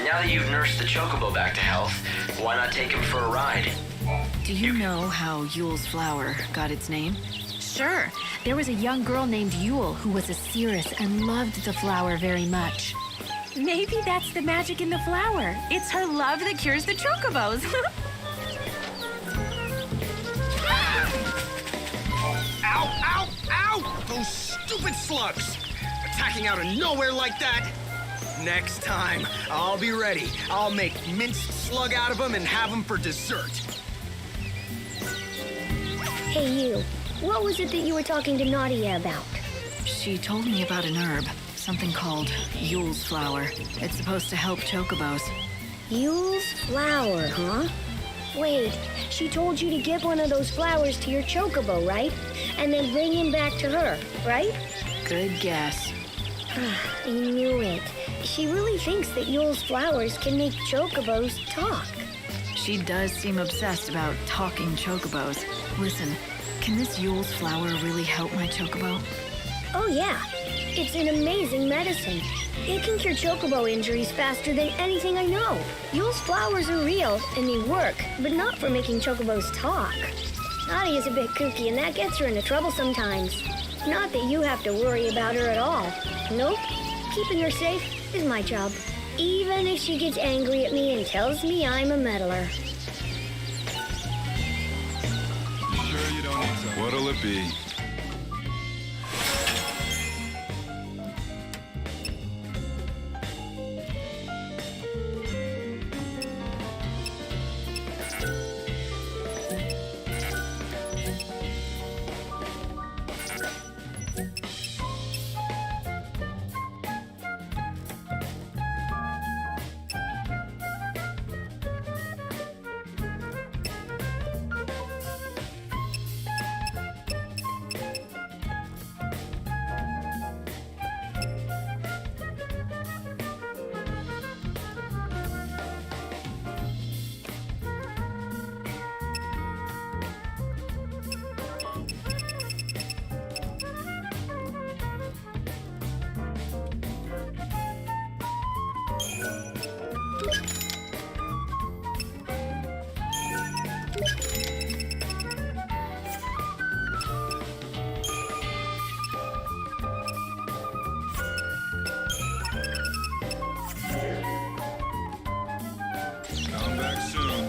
Now that you've nursed the chocobo back to health, why not take him for a ride? Do you know how Yule's flower got its name? Sure. There was a young girl named Yule who was a seeress and loved the flower very much. Maybe that's the magic in the flower. It's her love that cures the chocobos. Ow, ow, ow! Those stupid slugs! Attacking out of nowhere like that! Next time, I'll be ready. I'll make minced slug out of them and have them for dessert. Hey, you. What was it that you were talking to Nadia about? She told me about an herb, something called Yule's flower. It's supposed to help chocobos. Yule's flower, huh? Wait, she told you to give one of those flowers to your chocobo, right? And then bring him back to her, right? Good guess. I knew it. She really thinks that Yule's flowers can make chocobos talk. She does seem obsessed about talking chocobos. Listen, can this Yule's flower really help my chocobo? Oh yeah, it's an amazing medicine. It can cure chocobo injuries faster than anything I know. Yule's flowers are real and they work, but not for making chocobos talk. Nadia's a bit kooky and that gets her into trouble sometimes. Not that you have to worry about her at all. Nope, keeping her safe is my job. Even if she gets angry at me and tells me I'm a meddler. Sure you don't need some? What'll it be? Come back soon.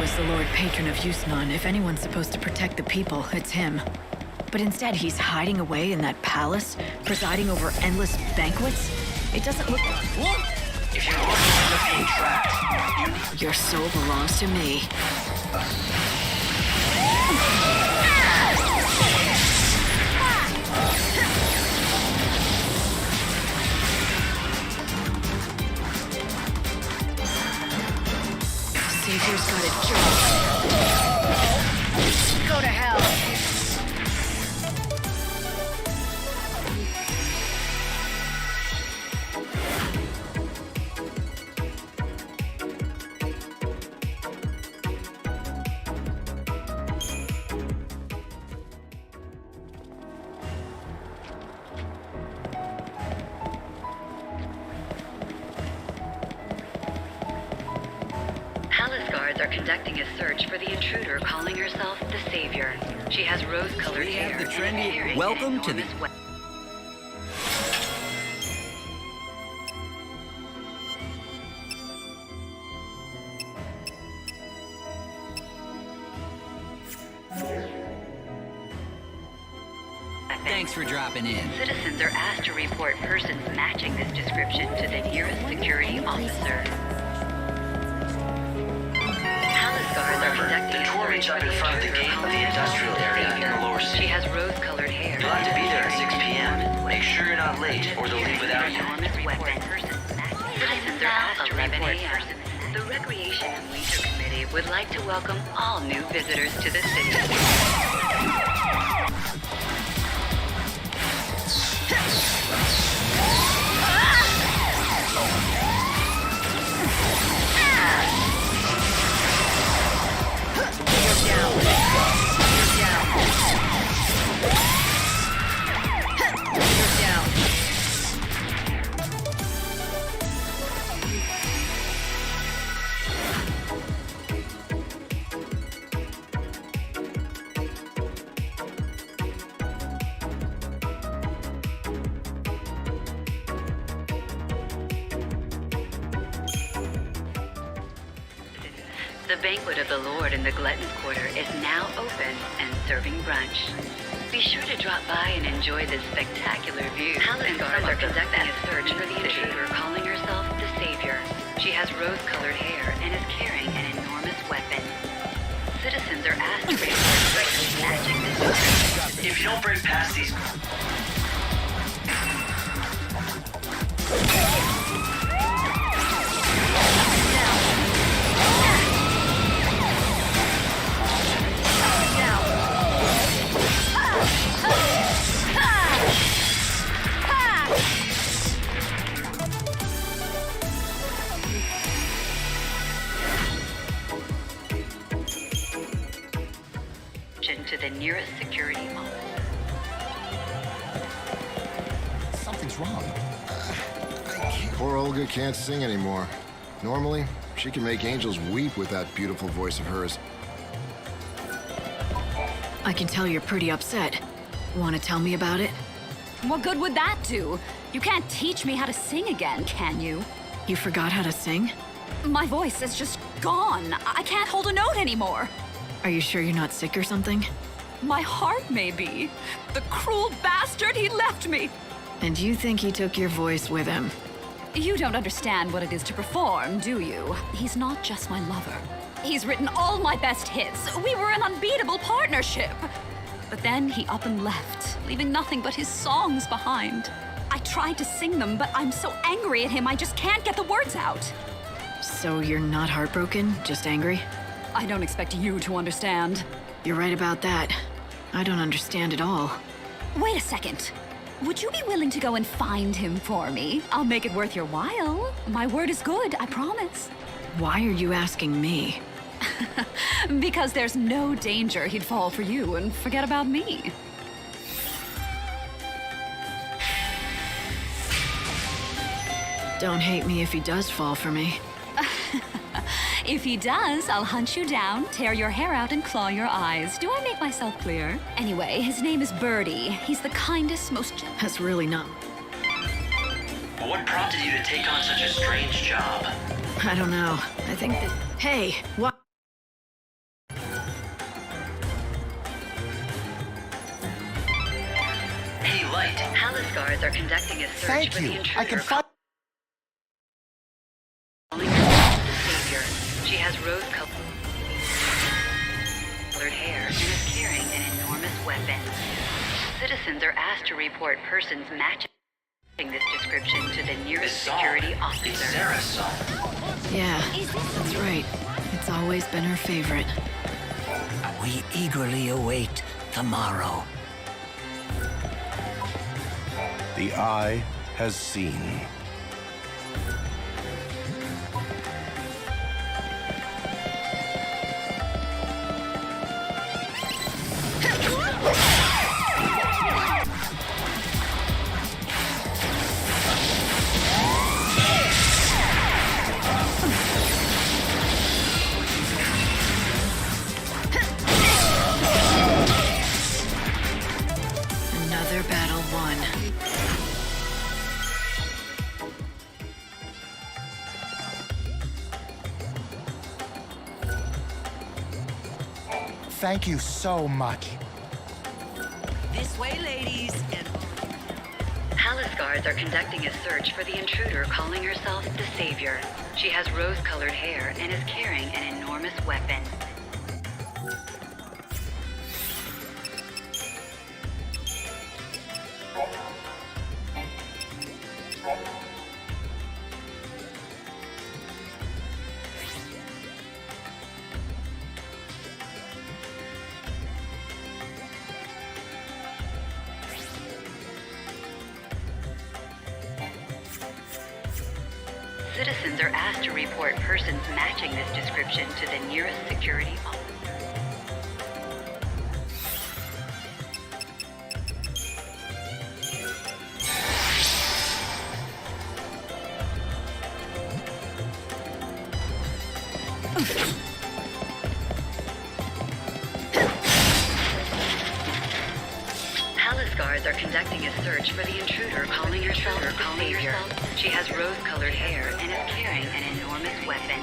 was the Lord Patron of Yusn. If anyone's supposed to protect the people, it's him. But instead, he's hiding away in that palace, presiding over endless banquets. It doesn't look... If you're looking for being trapped, Your soul belongs to me. Savior's got a job. Go to hell. Palace guards are conducting a search for the intruder calling herself the Savior. She has rose-colored We hair. have the and is trendy- carrying Welcome an to the- enormous weapon. Thanks for dropping in. Citizens are asked to report persons matching this description to the nearest security officer. Palace guards are remember, conducting the a tour search reach up for in front of the intruder gate of calling the herself industrial the area in Savior. the lower She city. has rose-colored hair. You'll have to be there at 6 and p.m. enormous Make sure you're not late, or they'll leave without you. enormous weapon. Citizens are asked to report persons. The Recreation and Leisure Committee would like to welcome all new visitors to the city. The banquet of the Lord in the Glutton's Quarter is now open and serving brunch. Be sure to drop by and enjoy this spectacular view. Palace guards are conducting a search for the intruder calling herself the Savior. She has rose-colored hair and is carrying an enormous weapon. Citizens are asked to report persons matching this description. If you don't break past these... To the nearest security officer. Something's wrong. Poor Olga can't sing anymore. Normally, she can make angels weep with that beautiful voice of hers. I can tell you're pretty upset. Want to tell me about it? What good would that do? You can't teach me how to sing again, can you? You forgot how to sing? My voice is just gone. I can't hold a note anymore. Are you sure you're not sick or something? My heart may be. The cruel bastard, he left me. And you think he took your voice with him? You don't understand what it is to perform, do you? He's not just my lover. He's written all my best hits. We were an unbeatable partnership. But then he up and left, leaving nothing but his songs behind. I tried to sing them, but I'm so angry at him, I just can't get the words out. So you're not heartbroken, just angry? I don't expect you to understand. You're right about that. I don't understand at all. Wait a second. Would you be willing to go and find him for me? I'll make it worth your while. My word is good, I promise. Why are you asking me? Because there's no danger he'd fall for you and forget about me. Don't hate me if he does fall for me. If he does, I'll hunt you down, tear your hair out, and claw your eyes. Do I make myself clear? Anyway, his name is Birdie. He's the kindest, most gentle. That's really not... What prompted you to take on such a strange job? I don't know. I think that... Hey, what? conducting a search Thank for the you. intruder. I can find. Calling herself the savior. She has rose-colored hair and is carrying an enormous weapon. Citizens are asked to report persons matching this description to the nearest security officer. It's Sarah's son. Yeah, that's right. It's always been her favorite. We eagerly await tomorrow. The eye has seen. Another battle won. Thank you so much. This way, ladies. Palace guards are conducting a search for the intruder calling herself the savior. She has rose-colored hair and is carrying an enormous weapon. Citizens are asked to report persons matching this description to the nearest security officer. Palace guards are conducting a search for the intruder calling herself the savior. She has rose-colored hair and is carrying an enormous weapon.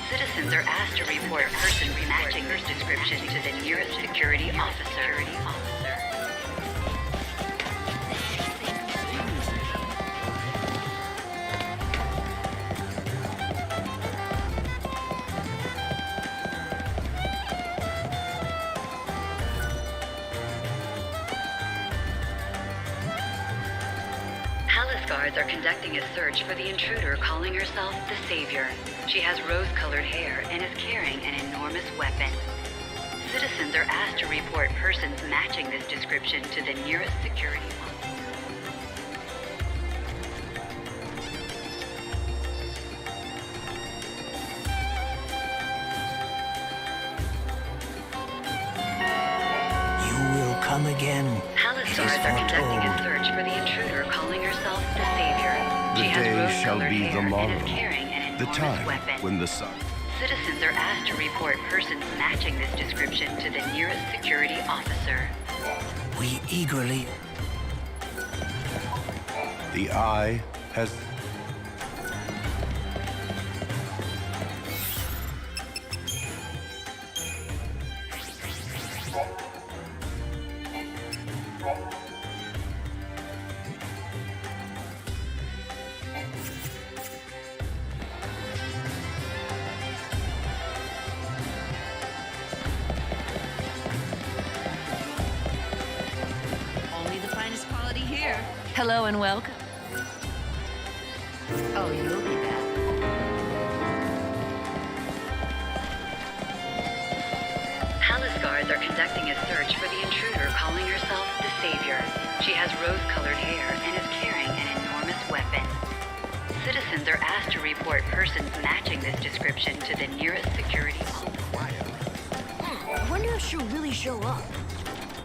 Citizens are asked to report persons matching this description to the nearest security officer. Palace guards are conducting a search for the intruder calling herself the savior. She has rose-colored hair and is carrying an enormous weapon. Citizens are asked to report persons matching this description to the nearest security officer. You will come again. Palace guards are conducting a search for the intruder calling herself the savior. The She has day shall rose-colored be hair the and morrow, is carrying an the enormous time weapon. when the sun. Citizens are asked to report persons matching this description to the nearest security officer. We eagerly. The eye has. Only the finest quality here. Hello and welcome. Oh, you'll be back. Palace guards are conducting a search for the intruder calling herself the savior. She has rose-colored hair and is carrying an enormous weapon. Citizens are asked to report persons matching this description to the nearest security officer. I wonder if she'll really show up.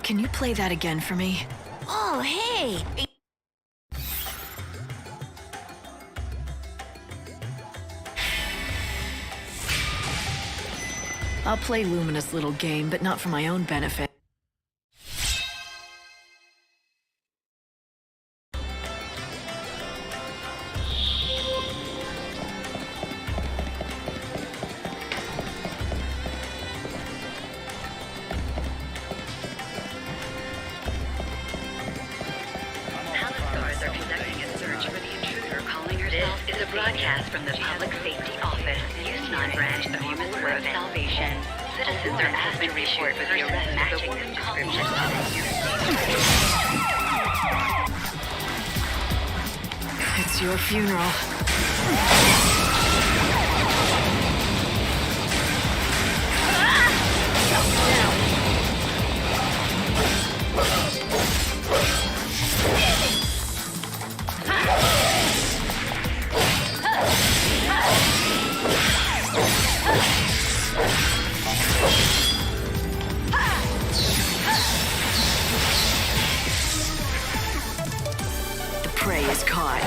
Can you play that again for me? Oh, hey! I'll play Luminous' little game, but not for my own benefit. Palace guards is a broadcast from the Public Safety Office, Yusn branch of Human Web Salvation. Citizens are asked to report for the arrest matching this description. It's your funeral. The prey is caught.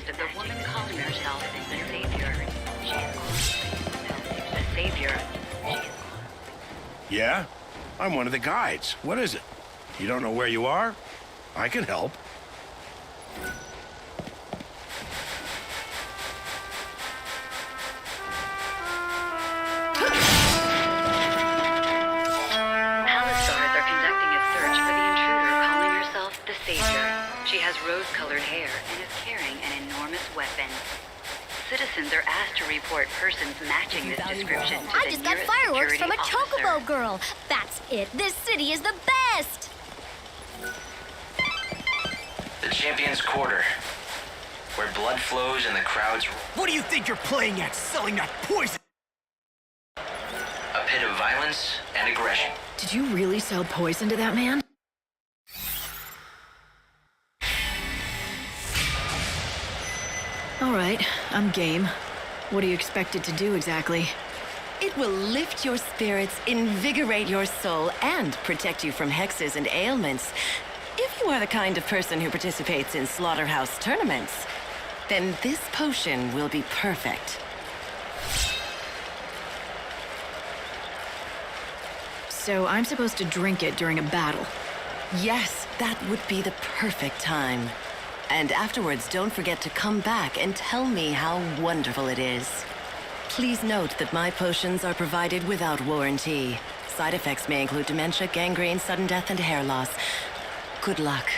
The woman calling herself the Savior. She is the Savior. Yeah? I'm one of the guides. What is it? You don't know where you are? I can help. Palace guards are conducting a search for the intruder calling herself the Savior. She has rose-colored hair and is carrying an enormous weapon. Citizens are asked to report persons matching this description to I the just got nearest fireworks security from a officer. chocobo girl. That's it. This city is the best. The Champion's Quarter, where blood flows and the crowds... What do you think you're playing at, selling that poison? A pit of violence and aggression. Did you really sell poison to that man? All right, I'm game. What do you expect it to do exactly? It will lift your spirits, invigorate your soul, and protect you from hexes and ailments. If you are the kind of person who participates in slaughterhouse tournaments, then this potion will be perfect. So I'm supposed to drink it during a battle. Yes, that would be the perfect time. And afterwards, don't forget to come back and tell me how wonderful it is. Please note that my potions are provided without warranty. Side effects may include dementia, gangrene, sudden death, and hair loss. Good luck.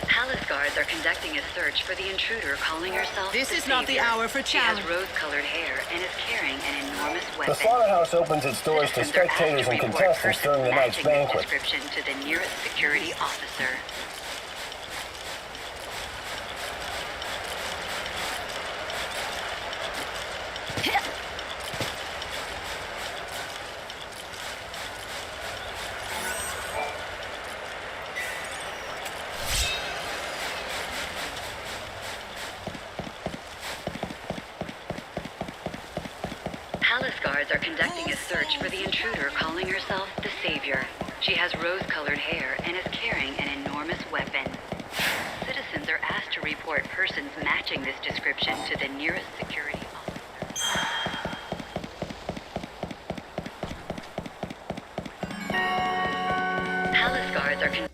Palace guards are conducting a search for the intruder calling herself This the is not the Savior. hour for She has challenge. rose-colored hair and is carrying an enormous weapon. The slaughterhouse opens its doors to Citizens are asked spectators to and report contestants persons during the night's matching this banquet. description to the nearest security officer. Palace guards are conducting a search for the intruder calling herself the Savior. She has rose-colored hair and is carrying an enormous weapon. Citizens are asked to report persons matching this description to the nearest security officer. Palace guards are conducting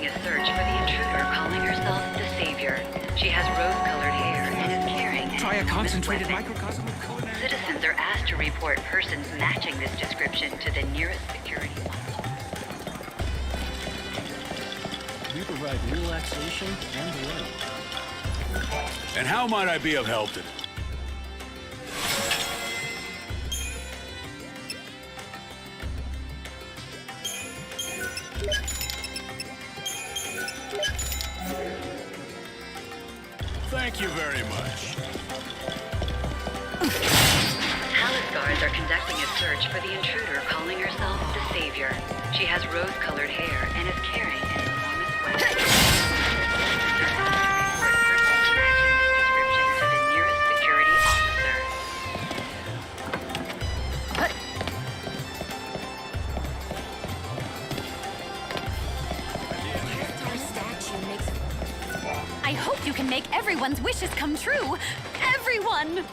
a search for the intruder calling herself the Savior. She has rose-colored hair and is carrying an Try a enormous concentrated weapon. microcosm of code. Citizens are asked to report persons matching this description to the nearest security officer. We provide relaxation and delight. And how might I be of help today? Thank you very much. Palace guards are conducting a search for the intruder calling herself the Savior. She has rose-colored hair and is carrying an enormous weapon. Citizens are asked to report persons matching this description to the nearest security officer. I hope you can make everyone everyone's wishes come true. Everyone!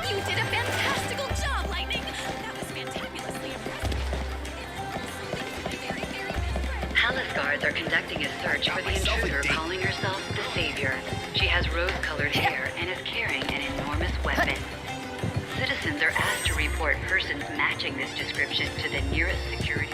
You did a fantastical job, Lightning! That was fantabulously impressive. Palace guards are conducting a search for the intruder calling herself the Savior. She has rose-colored hair and is carrying an enormous weapon. Citizens are asked to report persons matching this description to the nearest security.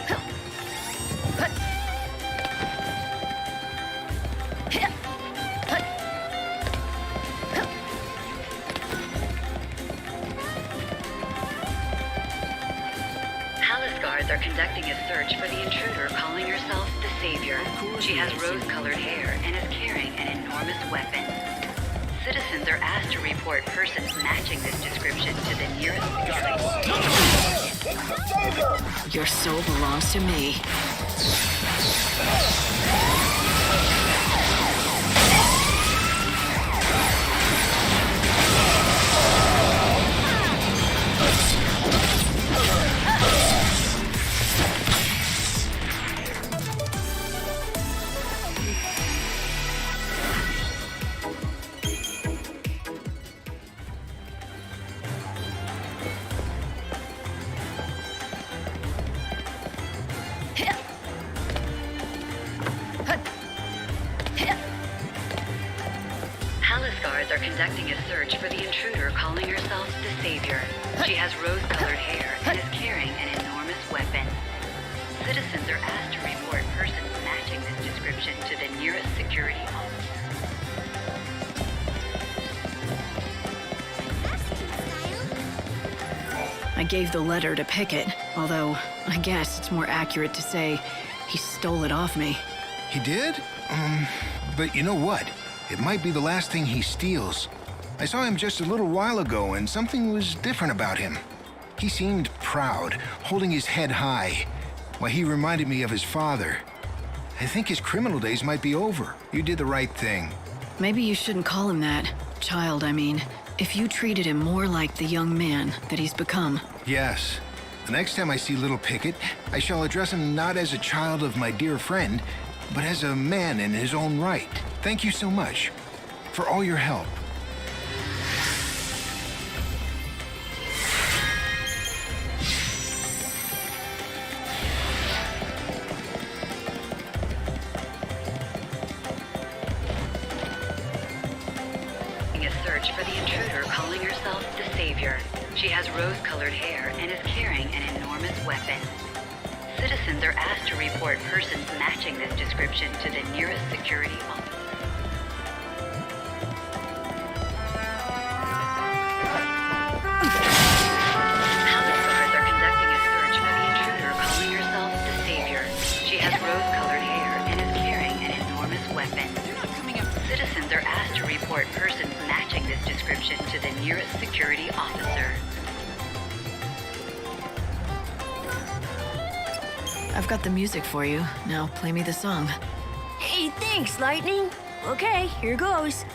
Palace guards are conducting a search for the intruder calling herself the Savior. She has rose-colored hair and is carrying an enormous weapon. Citizens are asked to report persons matching this description to the nearest security. Your soul belongs to me. Palace guards are conducting a search for the intruder calling herself the Savior. She has rose-colored hair and is carrying an enormous weapon. Citizens are asked to report persons matching this description to the nearest security officer. I gave the letter to Pickett, although I guess it's more accurate to say he stole it off me. He did? But you know what? It might be the last thing he steals. I saw him just a little while ago, and something was different about him. He seemed proud, holding his head high. Why, he reminded me of his father. I think his criminal days might be over. You did the right thing. Maybe you shouldn't call him that. Child, I mean. If you treated him more like the young man that he's become. Yes. The next time I see little Pickett, I shall address him not as a child of my dear friend, but as a man in his own right. Thank you so much for all your help. A search for the intruder calling herself the Savior. She has rose-colored hair and is carrying an enormous weapon. Citizens are asked to report persons matching this description to the nearest security officer. Palace guards are conducting a search for the intruder calling herself the Savior. She has rose-colored hair and is carrying an enormous weapon. Citizens are asked to report persons matching this description to the nearest security officer. I've got the music for you. Now play me the song. Hey, thanks, Lightning. Okay, here goes.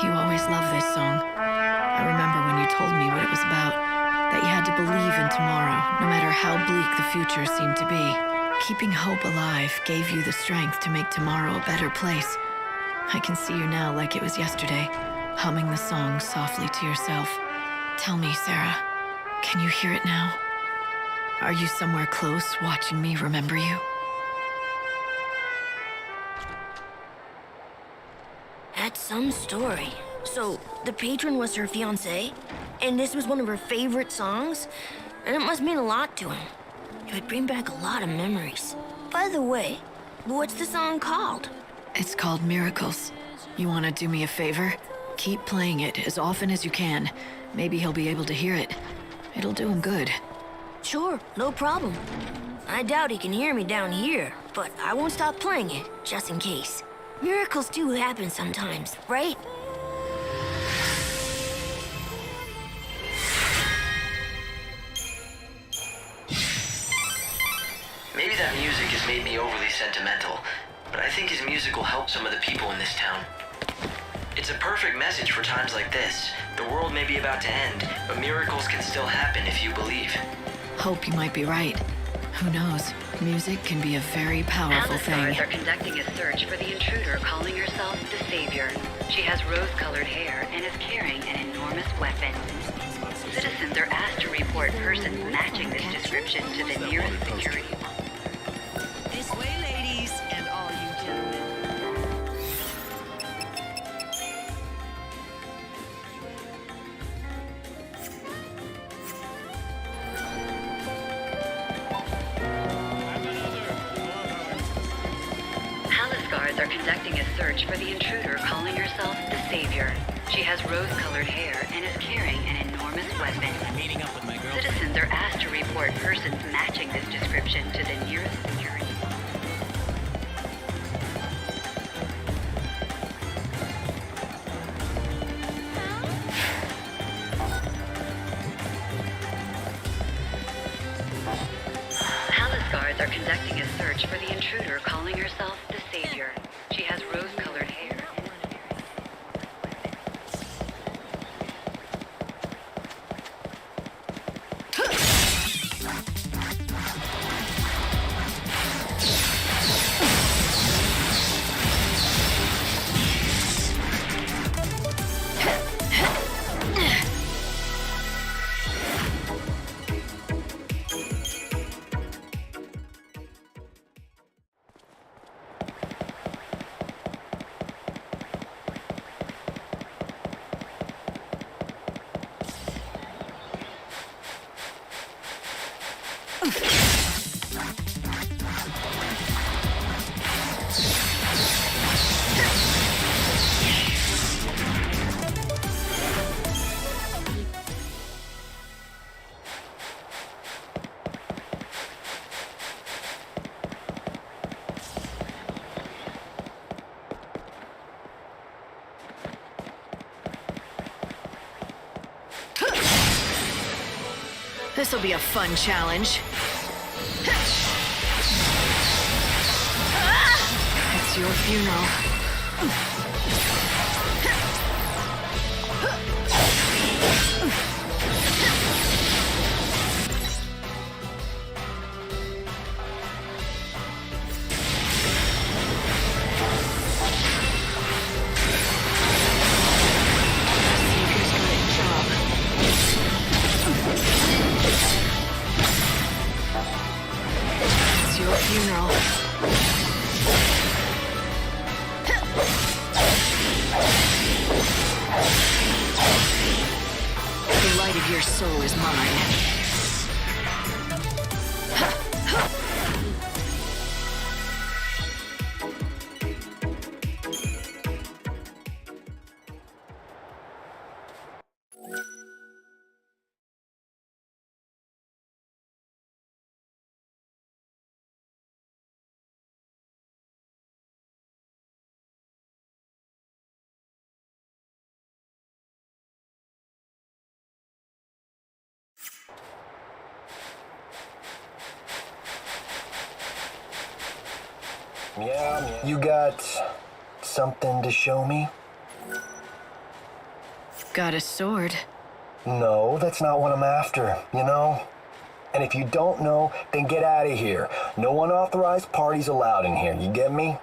You always loved this song. I remember when you told me what it was about, that you had to believe in tomorrow, no matter how bleak the future seemed to be. Keeping hope alive gave you the strength to make tomorrow a better place. I can see you now like it was yesterday, humming the song softly to yourself. Tell me, Sarah, can you hear it now? Are you somewhere close watching me remember you? That's some story. So, the patron was her fiancé, and this was one of her favorite songs, and it must mean a lot to him. It would bring back a lot of memories. By the way, what's the song called? It's called Miracles. You want to do me a favor? Keep playing it as often as you can. Maybe he'll be able to hear it. It'll do him good. Sure, no problem. I doubt he can hear me down here, but I won't stop playing it, just in case. Miracles do happen sometimes, right? Maybe that music has made me overly sentimental, but I think his music will help some of the people in this town. It's a perfect message for times like this. The world may be about to end, but miracles can still happen if you believe. Hope you might be right. Who knows? Music can be a very powerful thing. Guards are conducting a search for the intruder calling herself the Savior. She has rose-colored hair and is carrying an enormous weapon. Citizens are asked to report persons matching this description to the nearest security. This way, ladies, and all you gentlemen. Palace guards are conducting a search for the intruder calling herself the Savior. She has rose-colored hair and is carrying an enormous weapon. Meeting up with my girl. Citizens are asked to report persons matching this description to the nearest security. Palace guards are conducting a search for the intruder calling herself the Savior. She has rose-colored hair. This'll be a fun challenge. It's your funeral. It's your funeral. The light of your soul is mine. Yeah, you got something to show me? Got a sword. No, that's not what I'm after, you know? And if you don't know, then get out of here. No unauthorized parties allowed in here, you get me?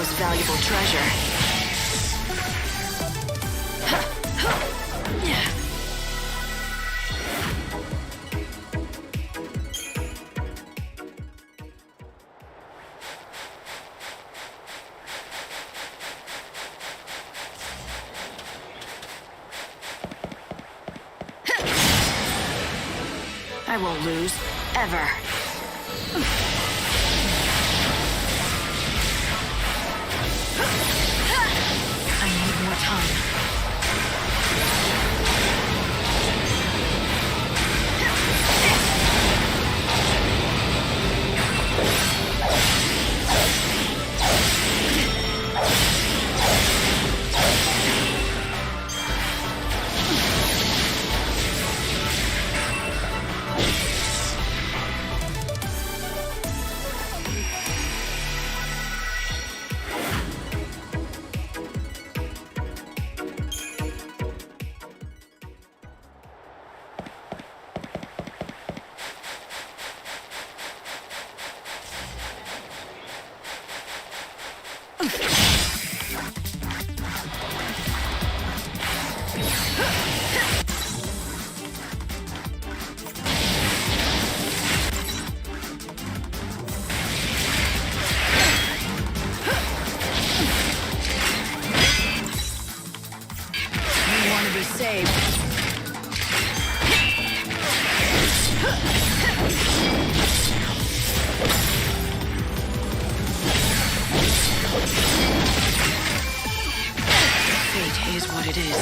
most valuable treasure. I won't lose, ever. I need more time. Fate is what it is.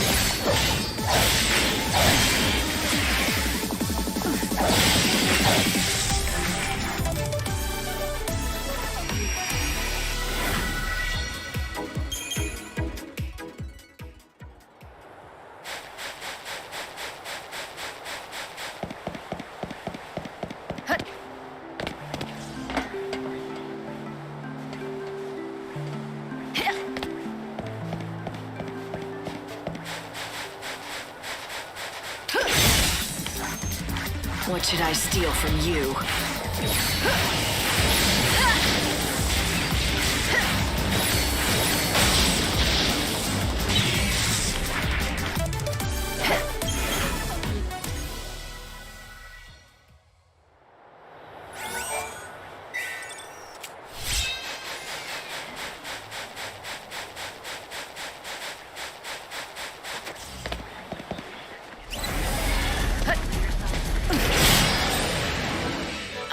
What should I steal from you?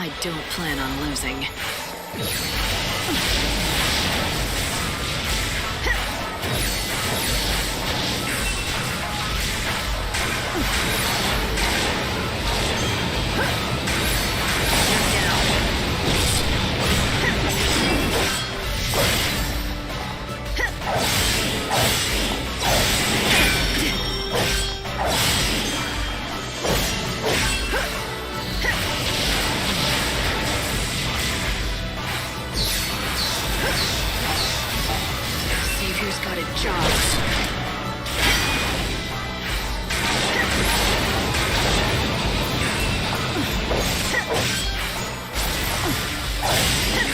I don't plan on losing. Savior's got a job.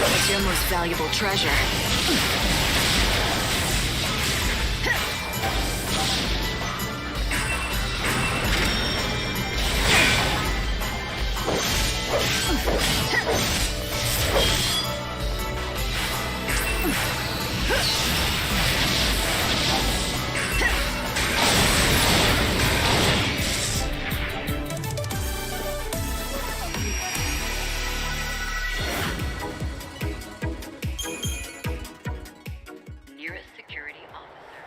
What's your most valuable treasure? Nearest security officer.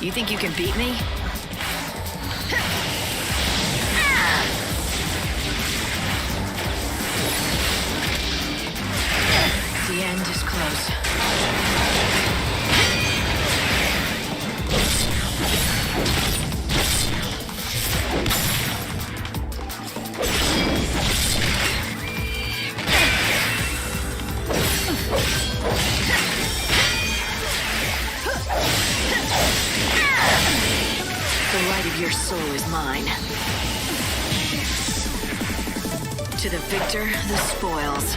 You think you can beat me? The end is close. The light of your soul is mine. To the victor, the spoils.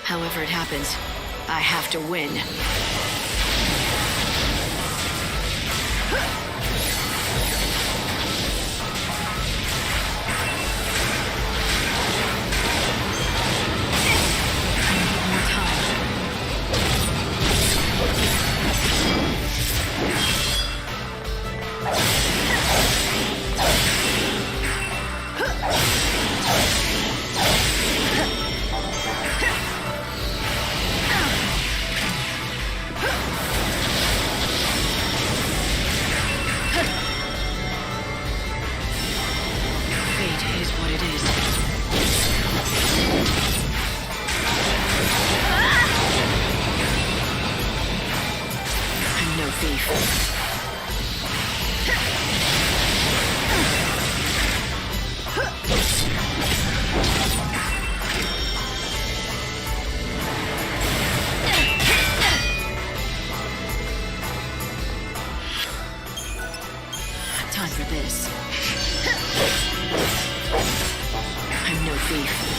However it happens, I have to win. Time for this. I'm no thief.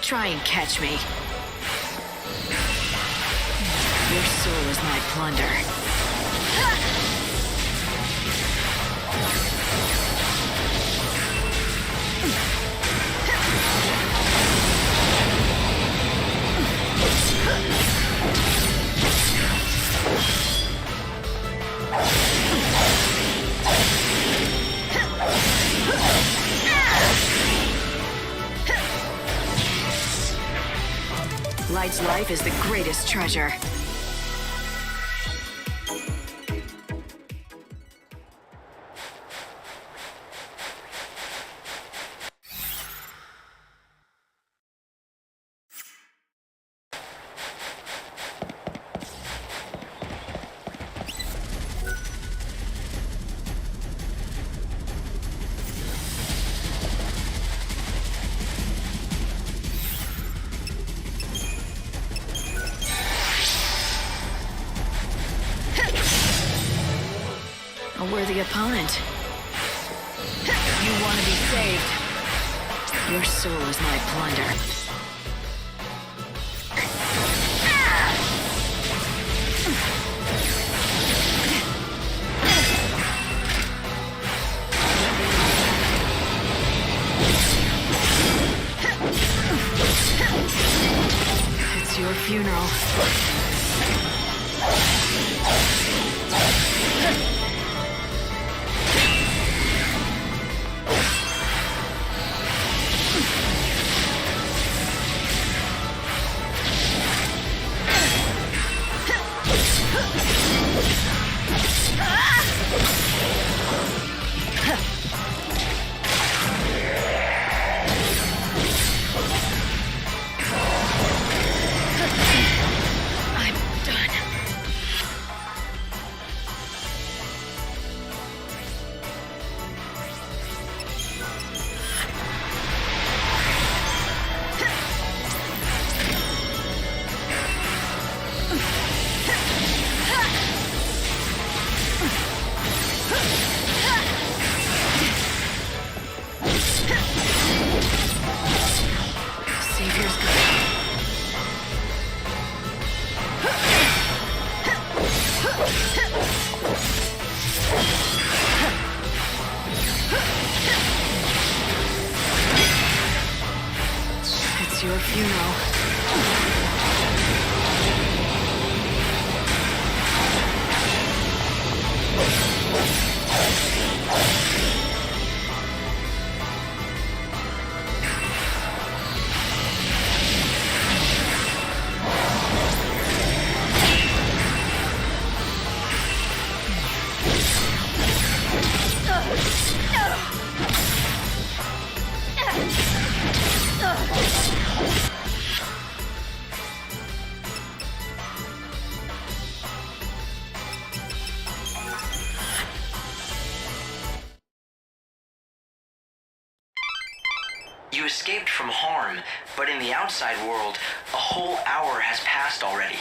Try and catch me. Your soul is my plunder. Light's life is the greatest treasure. A worthy opponent. You want to be saved. Your soul is my plunder. It's your funeral. you escaped from harm, but in the outside world, a whole hour has passed already.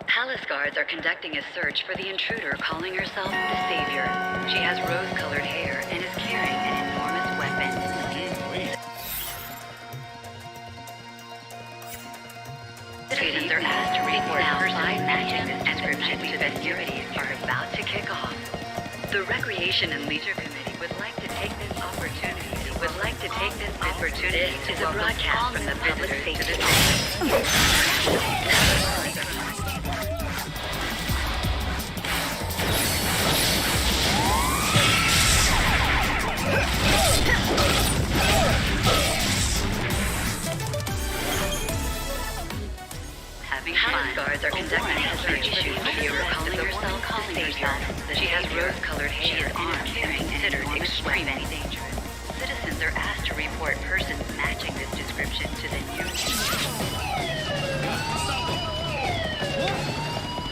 Palace guards are conducting a search for the intruder calling herself the Savior. She has rose-colored hair and is carrying an enormous weapon. Citizens are asked to report persons matching this description to the securities are about to kick off. The Recreation and Leisure Committee would like to take this opportunity. This is a broadcast from the public safety Palace guards are conducting a search for the intruder calling herself the Savior. She has rose-colored hair and is carrying considered extremely dangerous. Citizens are asked to report persons matching this description to the new.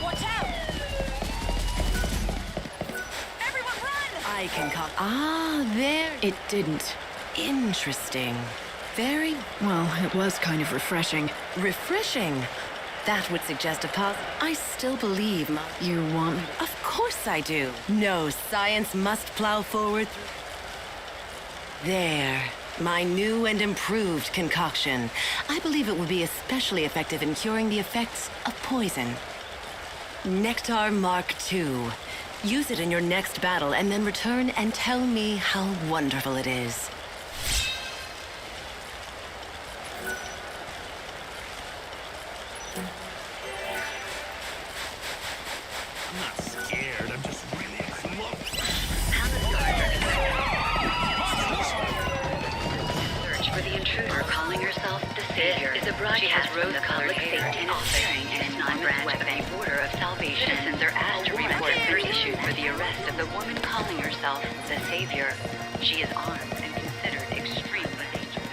Watch out! Everyone run! I concoct. Ah, there. It didn't. Interesting. Very Well, it was kind of refreshing. refreshing. That would suggest a I still believe You want me? Of course I do. No, science must plow forward. There. My new and improved concoction. I believe it will be especially effective in curing the effects of poison. Nectar Mark II. Use it in your next battle and then return and tell me how wonderful it is. I'm not scared. I'm just really Search for the intruder calling herself the Savior. Is a broadcast. She has rose-colored hair and is carrying an enormous weapon. The Order of Salvation. Citizens are asked to report their issue for the arrest of the woman calling herself the Savior. She is armed and considered extremely dangerous.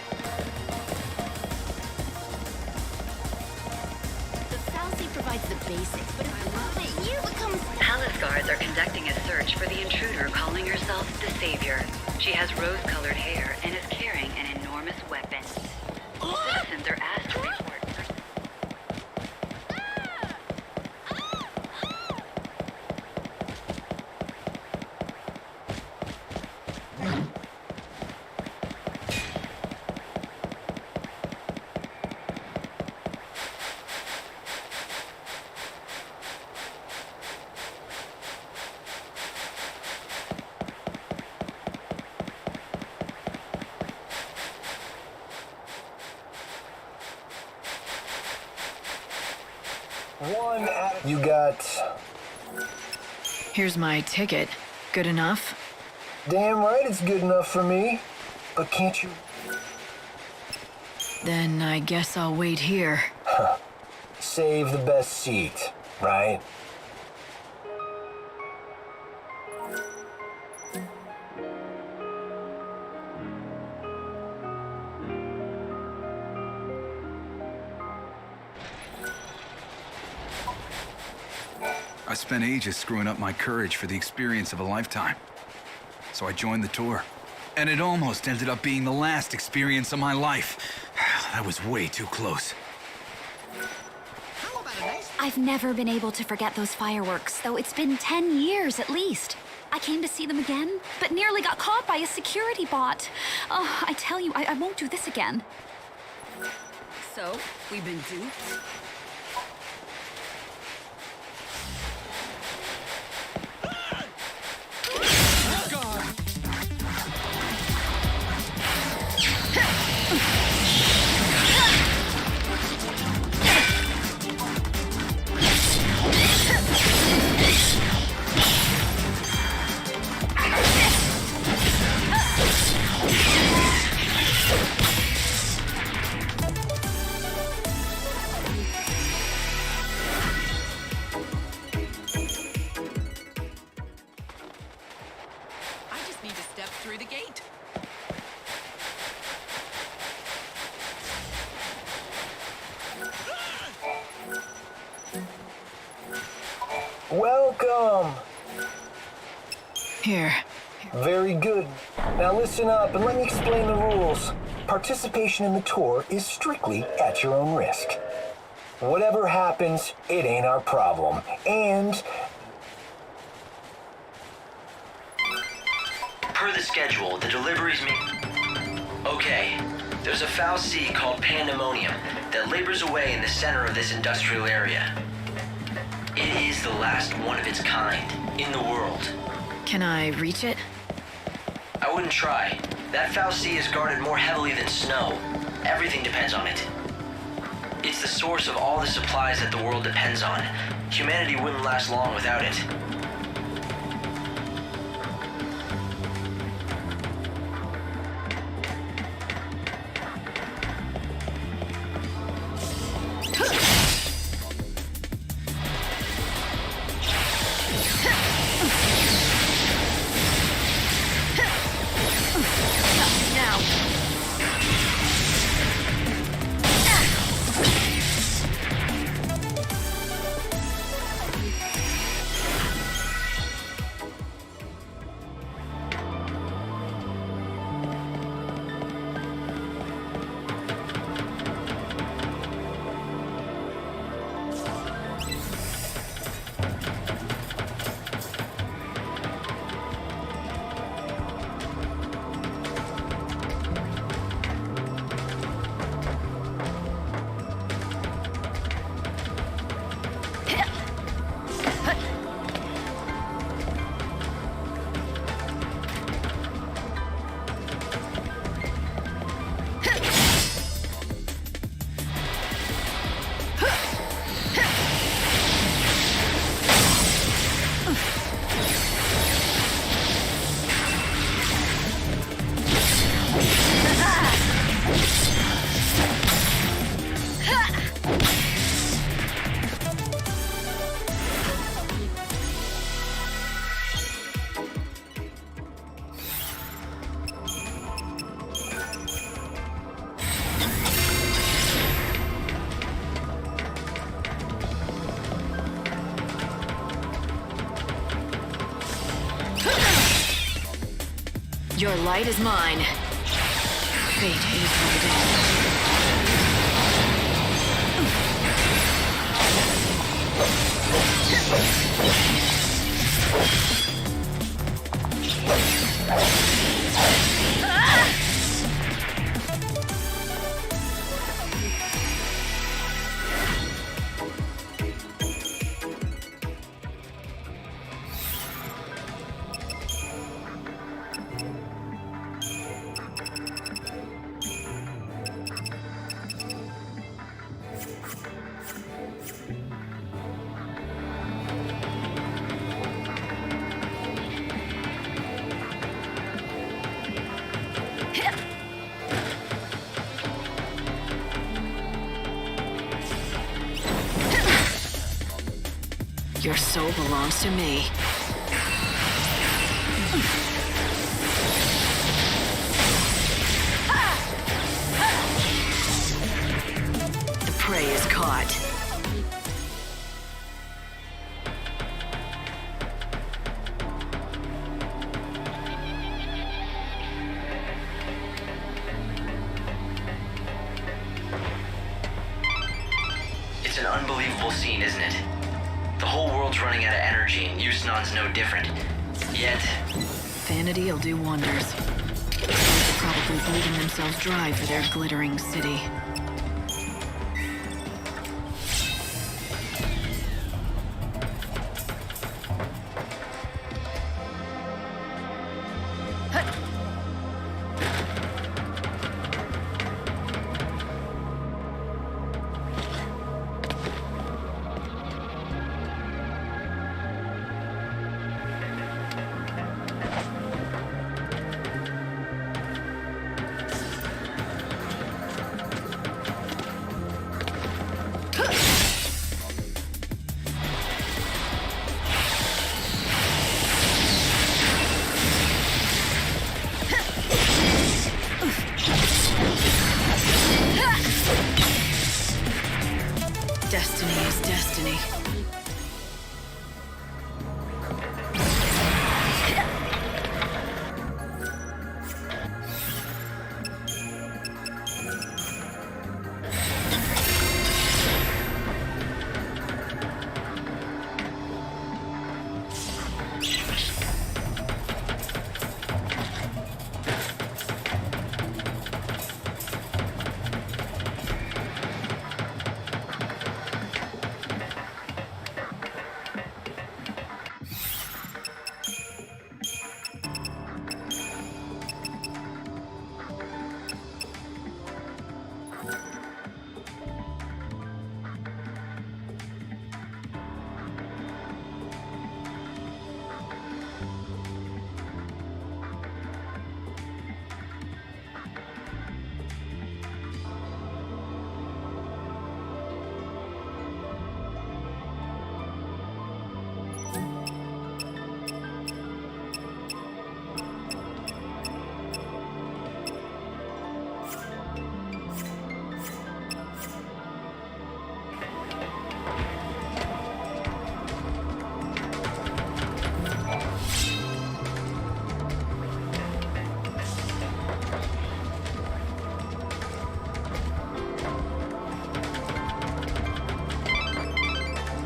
The fallacy provides the basics, but if you become... Palace guards are conducting a search for the intruder calling herself the Savior. She has rose-colored hair and is carrying an enormous weapon. Citizens are asked to report. You got... Here's my ticket. Good enough? Damn right it's good enough for me. But can't you... Then I guess I'll wait here. Save the best seat, right? I spent ages screwing up my courage for the experience of a lifetime. So I joined the tour. And it almost ended up being the last experience of my life. That was way too close. I've never been able to forget those fireworks, though it's been 10 years at least. I came to see them again, but nearly got caught by a security bot. Oh, I tell you, I won't do this again. So, we've been duped? Welcome! Here. Very good. Now listen up and let me explain the rules. Participation in the tour is strictly at your own risk. Whatever happens, it ain't our problem. And per the schedule, the deliveries Okay, there's a foul sea called Pandemonium that labors away in the center of this industrial area. It is the last one of its kind in the world. Can I reach it? I wouldn't try. That foul sea is guarded more heavily than snow. Everything depends on it. It's the source of all the supplies that the world depends on. Humanity wouldn't last long without it. Your light is mine. Fate is what it Your soul belongs to me. The prey is caught. It's an unbelievable scene, isn't it? The whole world's running out of energy, and Yusn's no different. Yet... Vanity'll do wonders. They're probably bleeding themselves dry for their glittering city. Destiny is destiny.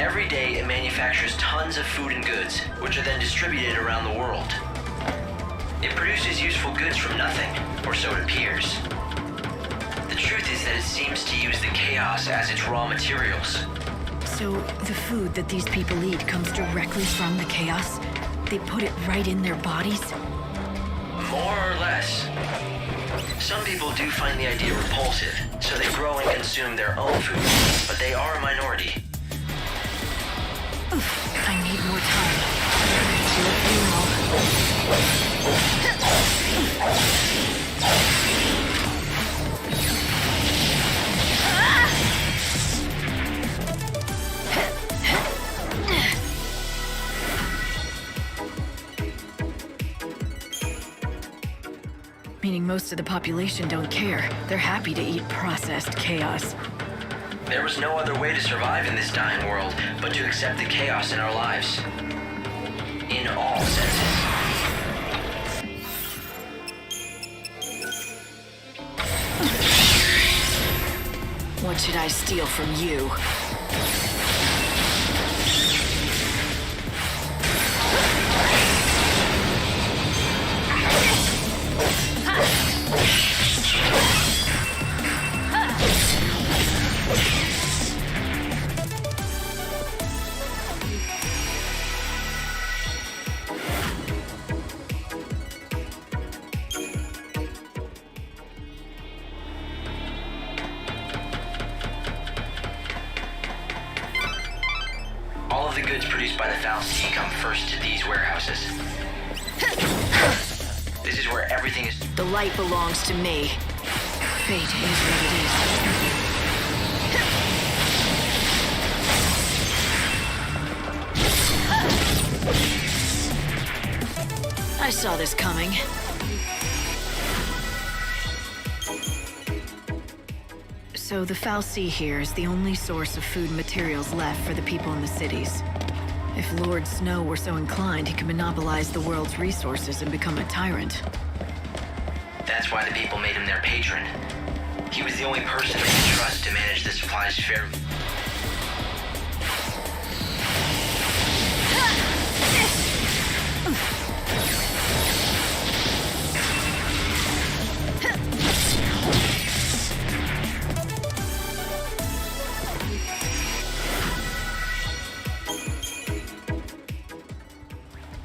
Every day, it manufactures tons of food and goods, which are then distributed around the world. It produces useful goods from nothing, or so it appears. The truth is that it seems to use the chaos as its raw materials. So, the food that these people eat comes directly from the chaos? They put it right in their bodies? More or less. Some people do find the idea repulsive, so they grow and consume their own food, but they are a minority. I need more time. Your funeral. Meaning most of the population don't care. They're happy to eat processed chaos. There was no other way to survive in this dying world but to accept the chaos in our lives. In all senses. What should I steal from you? All of the goods produced by the Fal'Cie come first to these warehouses. This is where everything is... The light belongs to me. Fate is what it is. I saw this coming. So the Fal'Cie here is the only source of food and materials left for the people in the cities. If Lord Snow were so inclined, he could monopolize the world's resources and become a tyrant. That's why the people made him their patron. He was the only person they could trust to manage the supplies fairly.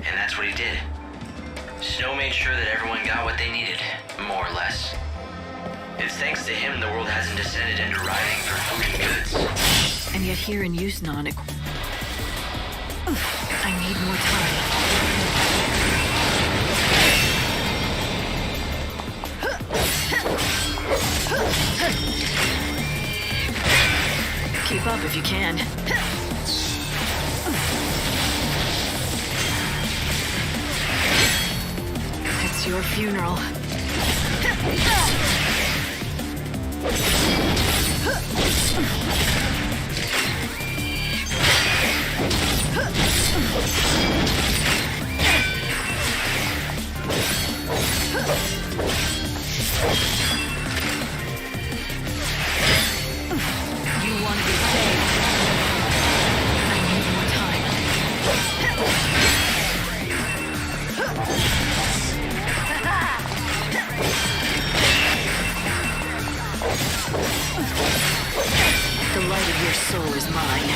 And that's what he did. Snow made sure that everyone got what they needed, more or less. It's thanks to him the world hasn't descended into rioting for food and goods. And yet here in Yusn, I need more time. Keep up if you can. It's your funeral. You want to be saved. I need more time. The light of your soul is mine.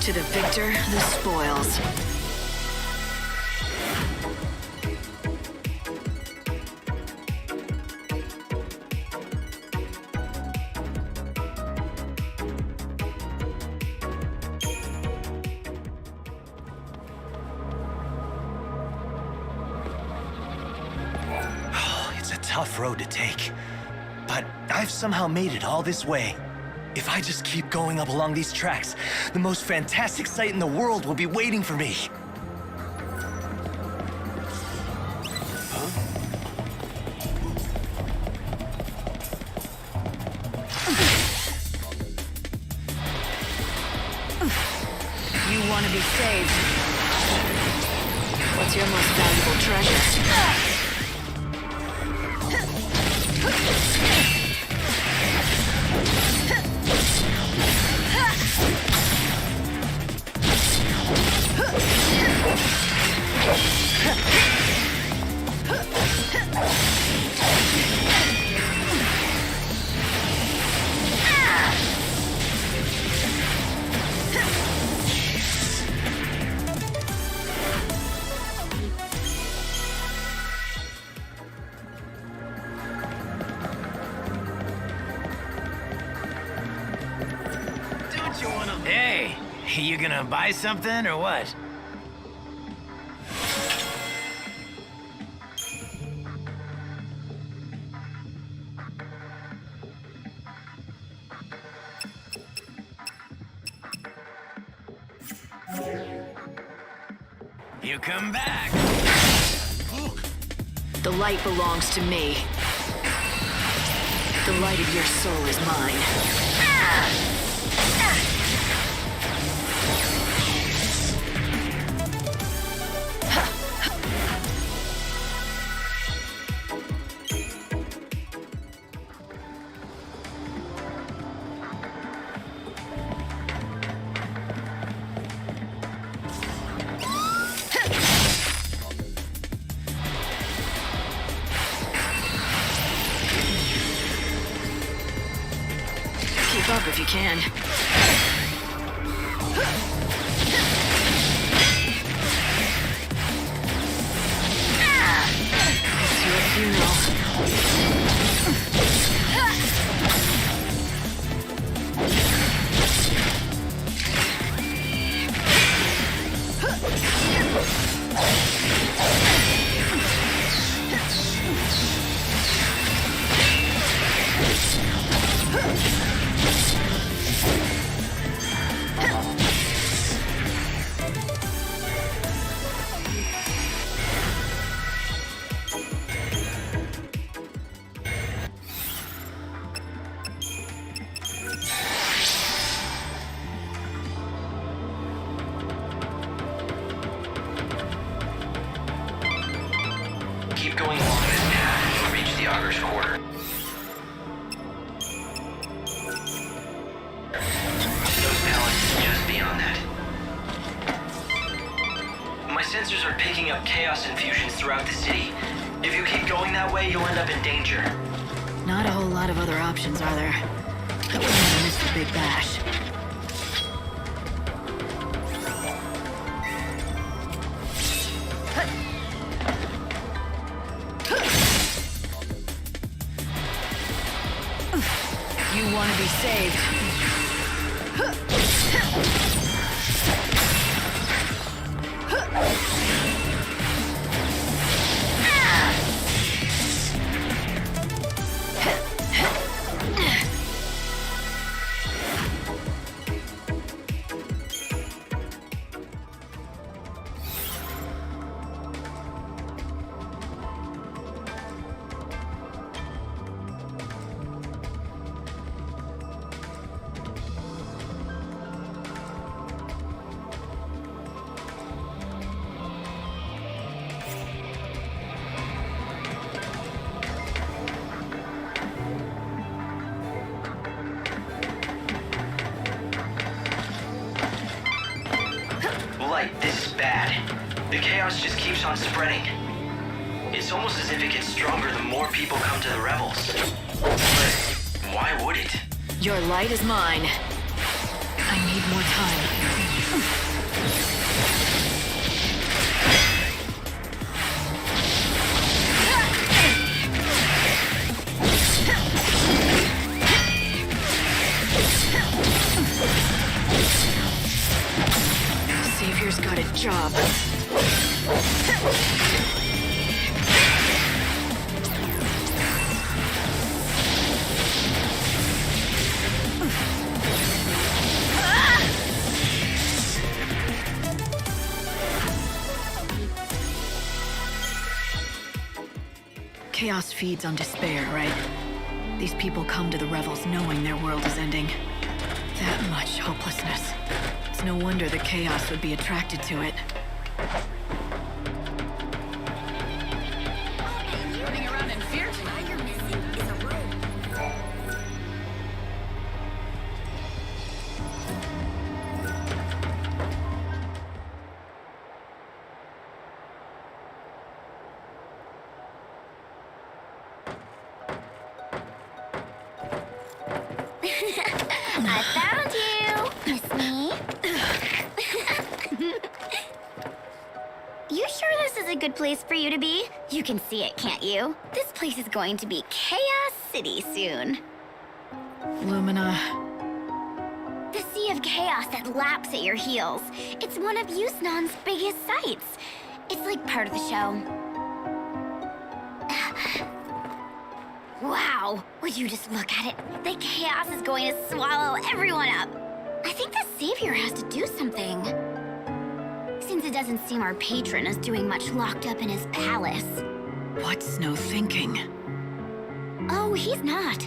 To the victor, the spoils. It's a tough road to take, but I've somehow made it all this way. If I just keep going up along these tracks, the most fantastic sight in the world will be waiting for me. saved. What's your most valuable treasure? Hey, you gonna buy something or what? You come back. The light belongs to me. The light of your soul is mine. Keep up if you can. It's your funeral. Keep going along this path and you'll reach the Auger's Quarter. Those palaces just beyond that. My sensors are picking up chaos infusions throughout the city. If you keep going that way, you'll end up in danger. Not a whole lot of other options, are there? I wouldn't want to miss the big bash. You want to be saved. Light, this is bad. The chaos just keeps on spreading. It's almost as if it gets stronger the more people come to the revels. But why would it? Your light is mine. I need more time. Savior's got a job. Chaos feeds on despair, right? These people come to the revels knowing their world is ending. That much hopelessness. It's no wonder the chaos would be attracted to it. Running around in fear tonight. I found you, Miss Me. You sure this is a good place for you to be? You can see it, can't you? This place is going to be Chaos City soon. Lumina. The sea of chaos that laps at your heels. It's one of Yusn's biggest sights. It's like part of the show. Wow, would you just look at it? The chaos is going to swallow everyone up. I think the Savior has to do something. Since it doesn't seem our patron is doing much locked up in his palace. What's Snow thinking? Oh, he's not.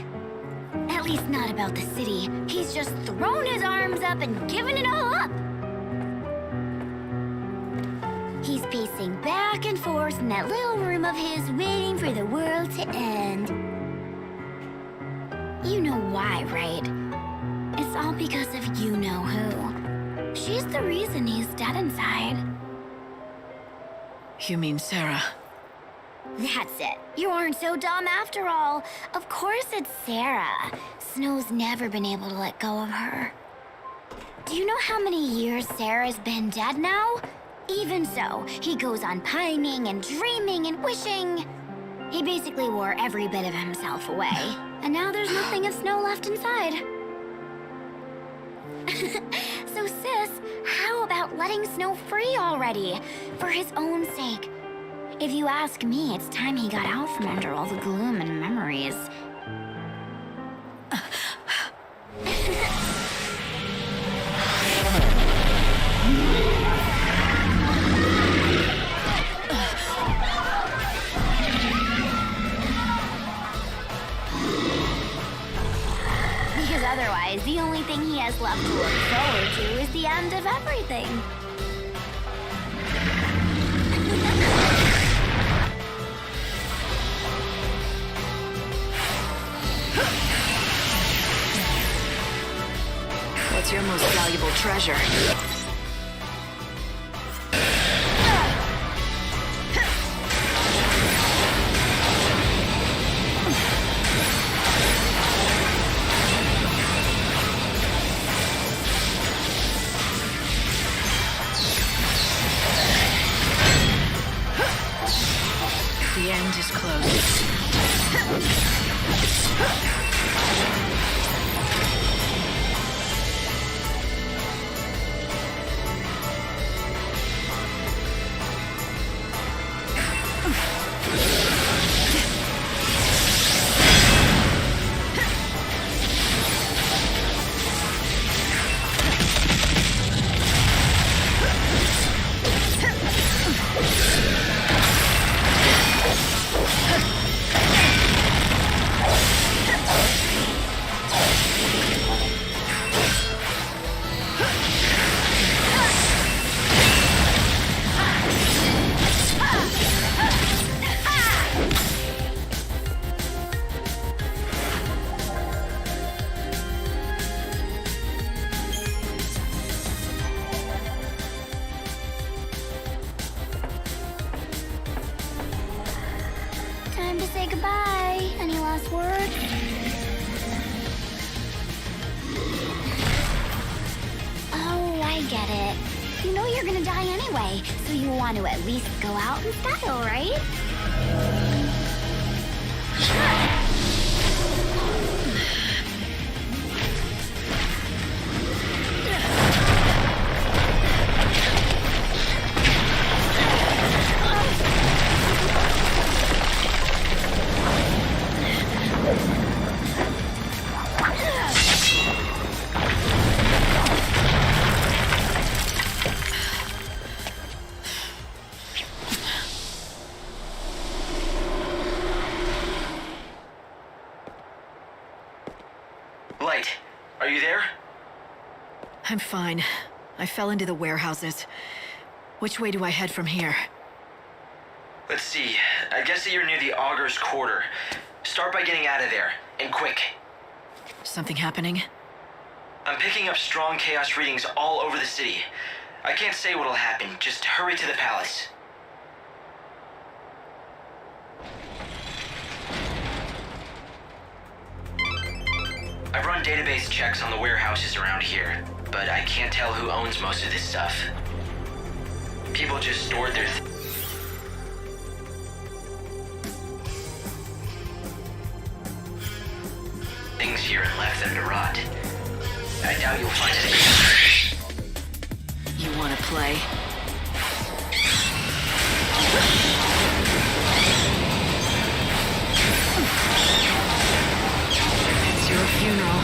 At least not about the city. He's just thrown his arms up and given it all up. He's pacing back and forth in that little room of his, waiting for the world to end. You know why, right? It's all because of you-know-who. She's the reason he's dead inside. You mean Sarah? That's it. You aren't so dumb after all. Of course it's Sarah. Snow's never been able to let go of her. Do you know how many years Sarah's been dead now? Even so, he goes on pining and dreaming and wishing. He basically wore every bit of himself away. And now there's nothing of Snow left inside. So sis, how about letting Snow free already? For his own sake. If you ask me, it's time he got out from under all the gloom and memories. Because otherwise, the only thing he has left to look forward to is the end of everything. What's your most valuable treasure? The end is close. Time to say goodbye. Any last word? Oh, I get it. You know you're gonna die anyway, so you want to at least go out in style, right? Light, are you there? I'm fine. I fell into the warehouses. Which way do I head from here? Let's see. I guess that you're near the Augur's Quarter. Start by getting out of there, and quick. Something happening? I'm picking up strong chaos readings all over the city. I can't say what'll happen. Just hurry to the palace. I've run database checks on the warehouses around here, but I can't tell who owns most of this stuff. People just stored their things here and left them to rot. I doubt you'll find it again. You wanna play? It's your funeral.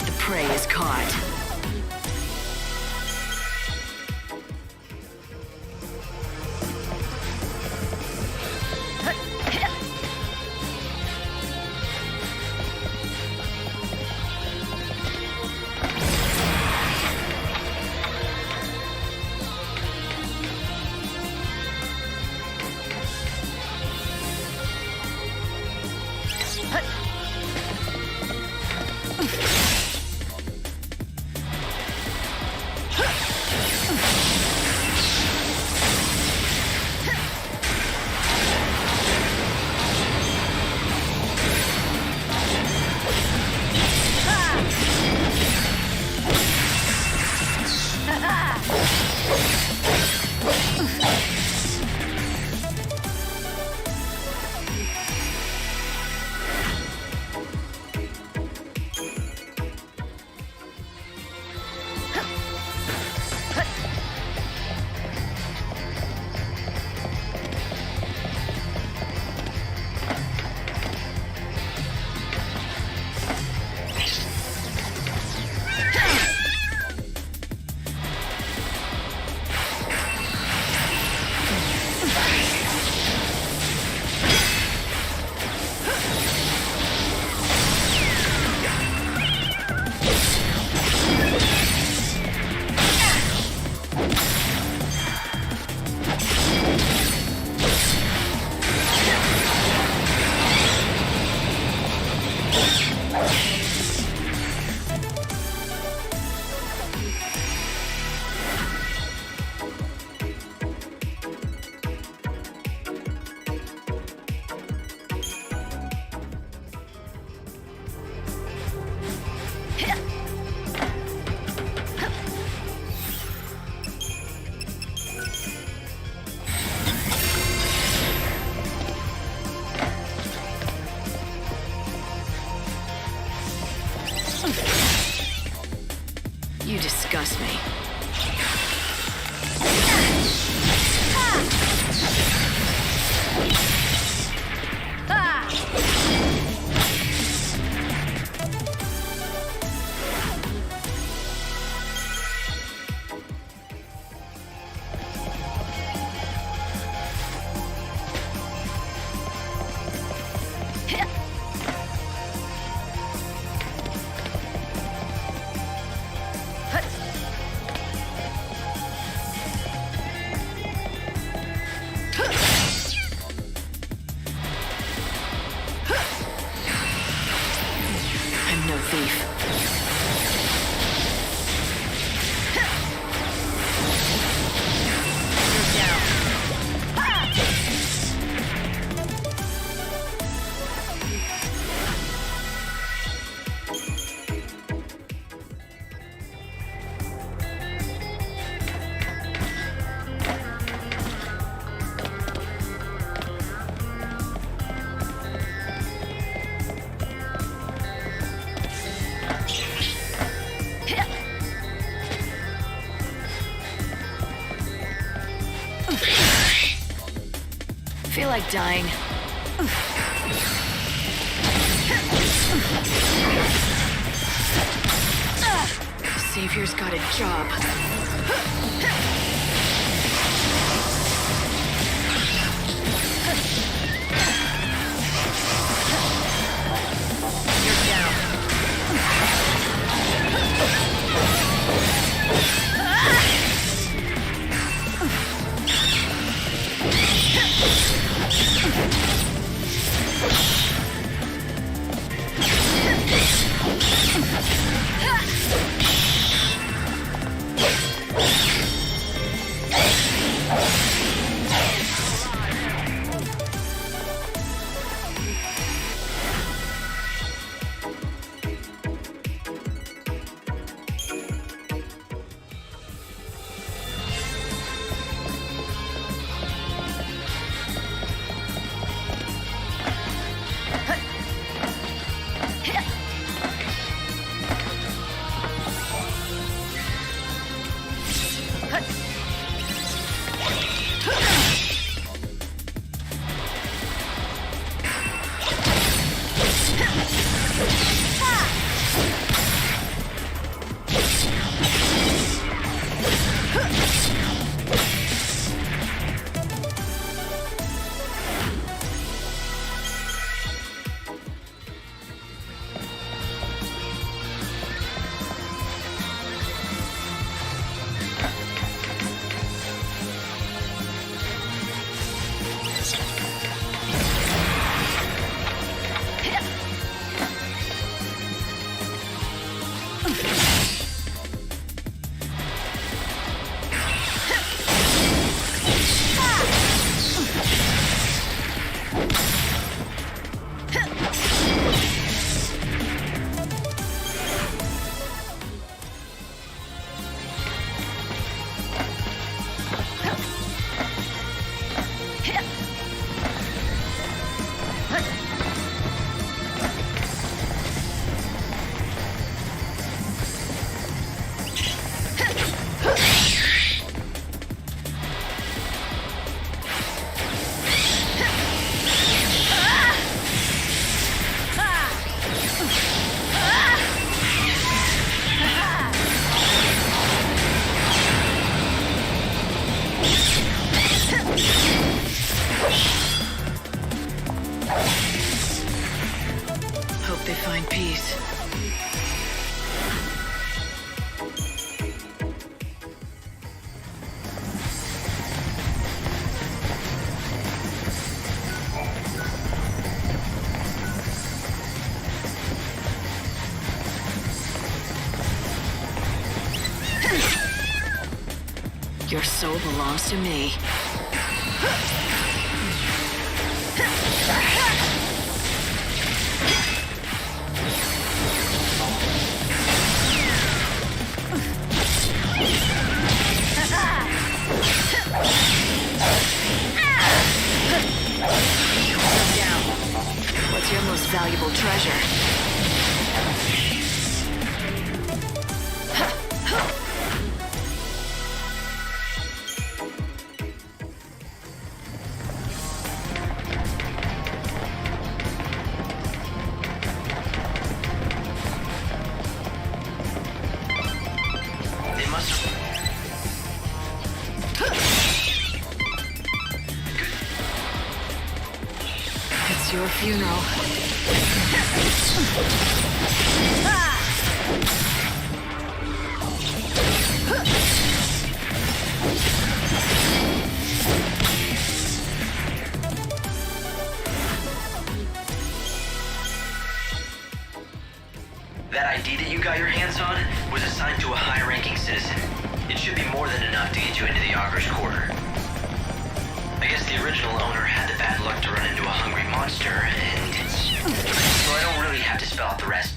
The prey is caught. You disgust me. I'm no thief. like dying. Savior's got a job. You're down. Hope they find peace. Your soul belongs to me. What's your most valuable treasure? It's your funeral. That ID that you got your hands on was assigned to a high-ranking citizen. It should be more than enough to get you into the Augur's Quarter. I guess the original owner had the bad luck to run into a hungry monster, and so I don't really have to spell out the rest.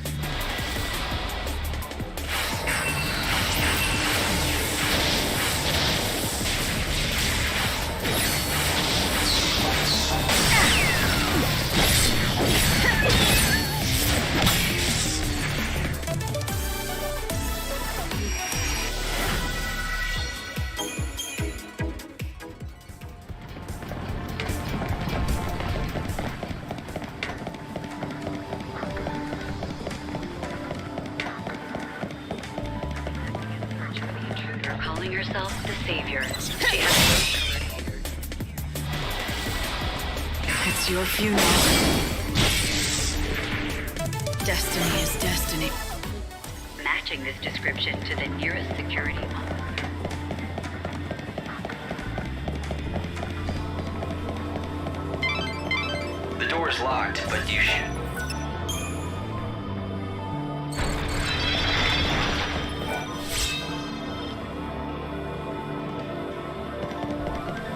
herself the Savior. She has It's your funeral. Destiny is destiny. matching this description to the nearest security officer. The door is locked, but you should...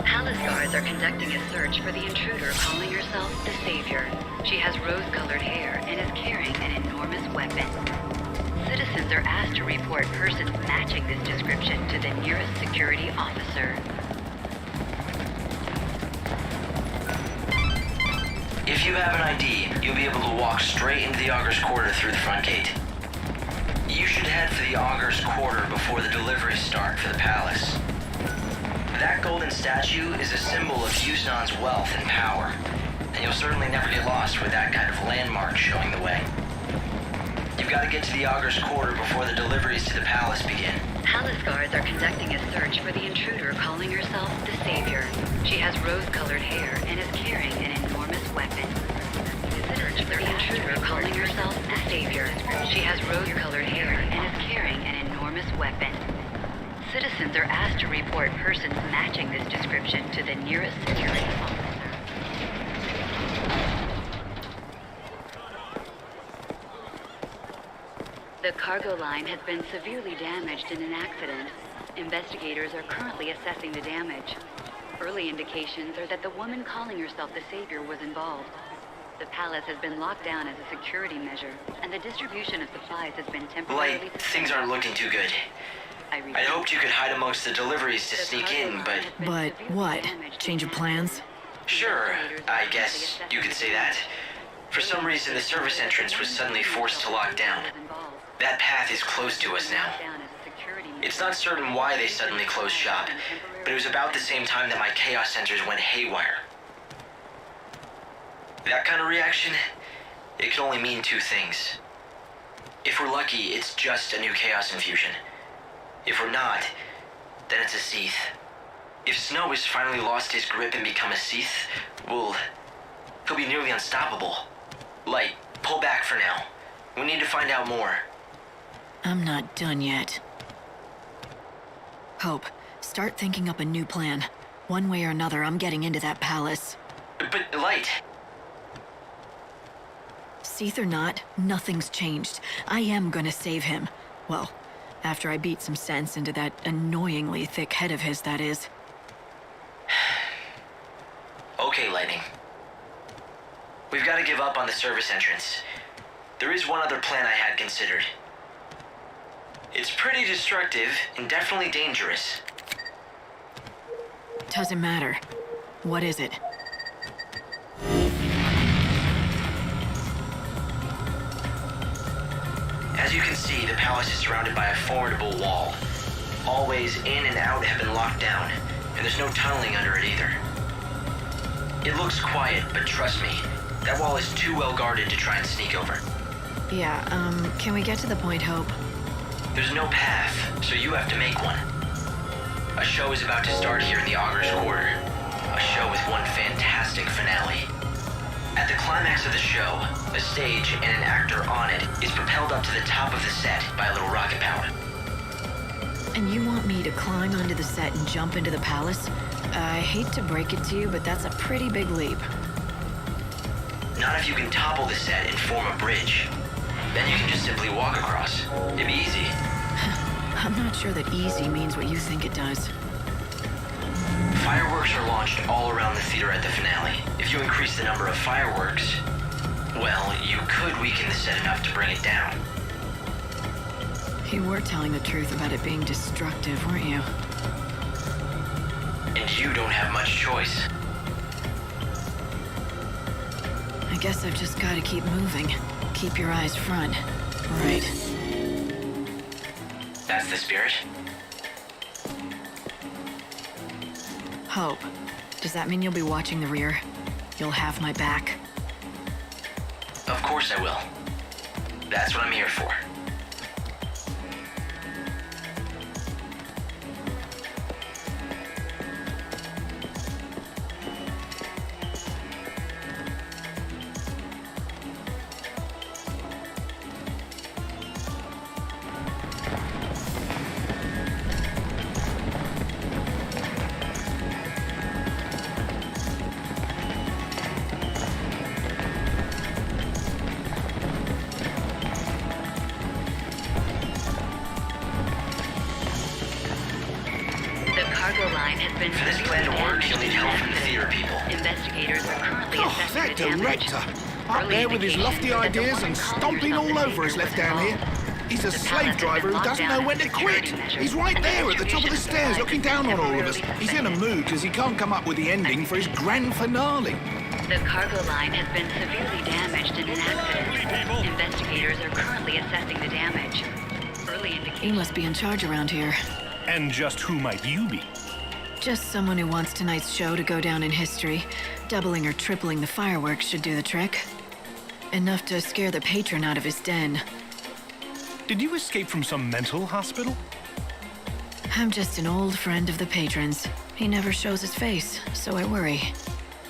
Palace guards are conducting a search for the intruder calling herself the Savior. She has rose-colored hair and is carrying an enormous weapon. Citizens are asked to report persons matching this description to the nearest security officer. If you have an ID, you'll be able to walk straight into the Augur's Quarter through the front gate. You should head for the Augur's Quarter before the deliveries start for the palace. That golden statue is a symbol of Yusn's wealth and power, and you'll certainly never get lost with that kind of landmark showing the way. You've got to get to the Augur's Quarter before the deliveries to the palace begin. Palace guards are conducting a search for the intruder calling herself the Savior. She has rose-colored hair and is carrying an enormous weapon. Search for the intruder calling herself the Savior. She has rose-colored hair and is carrying an enormous weapon. Citizens are asked to report persons matching this description to the nearest security officer. The cargo line has been severely damaged in an accident. Investigators are currently assessing the damage. Early indications are that the woman calling herself the Savior was involved. The palace has been locked down as a security measure, and the distribution of supplies has been temporarily Light, things aren't looking too good. I'd hoped you could hide amongst the deliveries to sneak in, but... But what? Change of plans? Sure, I guess you could say that. For some reason, the service entrance was suddenly forced to lock down. That path is closed to us now. It's not certain why they suddenly closed shop, but it was about the same time that my chaos sensors went haywire. That kind of reaction, it can only mean two things. If we're lucky, it's just a new chaos infusion. If we're not, then it's a Seath. If Snow has finally lost his grip and become a Seath, well, he'll be nearly unstoppable. Light, pull back for now. We need to find out more. I'm not done yet. Hope, start thinking up a new plan. One way or another, I'm getting into that palace. But, Light... Seath or not, nothing's changed. I am gonna save him. Well, after I beat some sense into that annoyingly thick head of his, that is. Okay, Lightning. We've got to give up on the service entrance. There is one other plan I had considered. It's pretty destructive and definitely dangerous. Doesn't matter. What is it? As you can see, the palace is surrounded by a formidable wall. All ways in and out have been locked down, and there's no tunneling under it either. It looks quiet, but trust me, that wall is too well guarded to try and sneak over. Yeah, can we get to the point, Hope? There's no path, so you have to make one. A show is about to start here in the Augur's Quarter. A show with one fantastic finale. At the climax of the show, a stage and an actor on it is propelled up to the top of the set by a little rocket power. And you want me to climb onto the set and jump into the palace? I hate to break it to you, but that's a pretty big leap. Not if you can topple the set and form a bridge. Then you can just simply walk across. It'd be easy. I'm not sure that easy means what you think it does. Fireworks are launched all around the theater at the finale. If you increase the number of fireworks, well, you could weaken the set enough to bring it down. You were telling the truth about it being destructive, weren't you? And you don't have much choice. I guess I've just got to keep moving. Keep your eyes front. Right. That's the spirit? Hope. Does that mean you'll be watching the rear? You'll have my back? Of course I will. That's what I'm here for. cargo line has been For this plan to work, you'll need help from the theater people. Investigators are currently assessing That the damage. director! Up there with his lofty ideas and stomping all over us left down here. He's a slave driver who doesn't know when to quit. He's right there at the top of the stairs looking down on all of us. He's in a mood because he can't come up with the ending for his grand finale. The cargo line has been severely damaged in an accident. Investigators are currently assessing the damage. Early indications. He must be in charge around here. And just who might you be? Just someone who wants tonight's show to go down in history. Doubling or tripling the fireworks should do the trick. Enough to scare the patron out of his den. Did you escape from some mental hospital? I'm just an old friend of the patron's. He never shows his face, so I worry.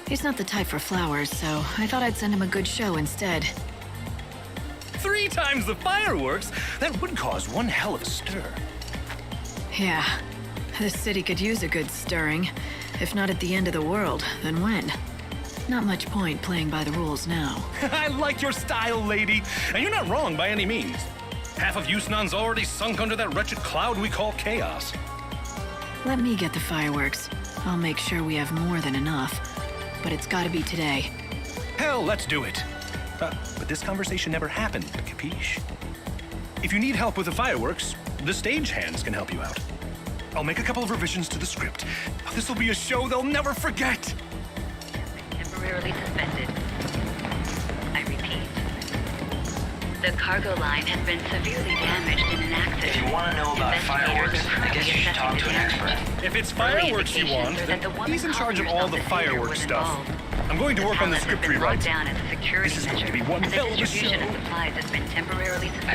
He's not the type for flowers, so I thought I'd send him a good show instead. 3 times the fireworks? That would cause one hell of a stir. Yeah, this city could use a good stirring. If not at the end of the world, then when? Not much point playing by the rules now. I like your style, lady. And you're not wrong by any means. Half of Yusnan's already sunk under that wretched cloud we call chaos. Let me get the fireworks. I'll make sure we have more than enough. But it's gotta be today. Hell, let's do it. But this conversation never happened, capiche? If you need help with the fireworks, the stagehands can help you out. I'll make a couple of revisions to the script. This'll be a show they'll never forget. Temporarily suspended. I repeat. The cargo line has been severely damaged in an accident. If you want to know about fireworks, I guess you should talk to an expert. If it's fireworks you want, then he's in charge of all the fireworks stuff. I'm going to work on the script rewrite. This is going to be one hell of a show. I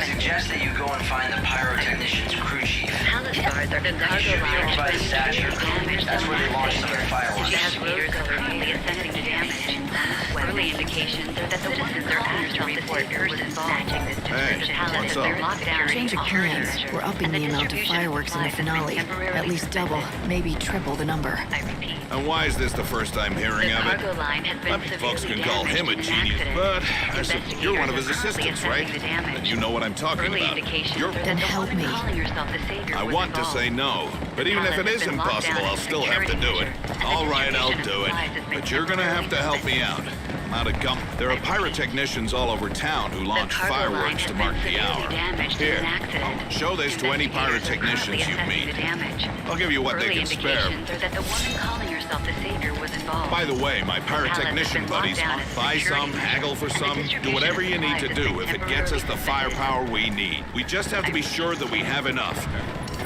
suggest that you go and find the pyrotechnician's crew chief. Palace guards are the He cargo should be line over by the has statue. been That's where they launch some of the fireworks. Investigators are currently assessing the damage. Early indications are that the citizens are asked to report persons matching this description. what's up? Change of plans. We're upping the amount of fireworks in the finale. At least double, maybe triple the number. And why is this the first I'm hearing of it? Folks can call him a genius, but I said you're one of his assistants, right? And you know what I'm talking about. Then help me. I want to say no, but even if it is impossible, I'll still have to do it. All right, I'll do it. But you're gonna have to help me out. I'm out of gum. There are pyrotechnicians all over town who launch fireworks to mark the hour. Here, show this to any pyrotechnicians you meet. I'll give you what they can spare. By the way, my pyrotechnician buddies, buy some, haggle for some, do whatever you need to do if it gets us the firepower we need. We just have to be sure that we have enough.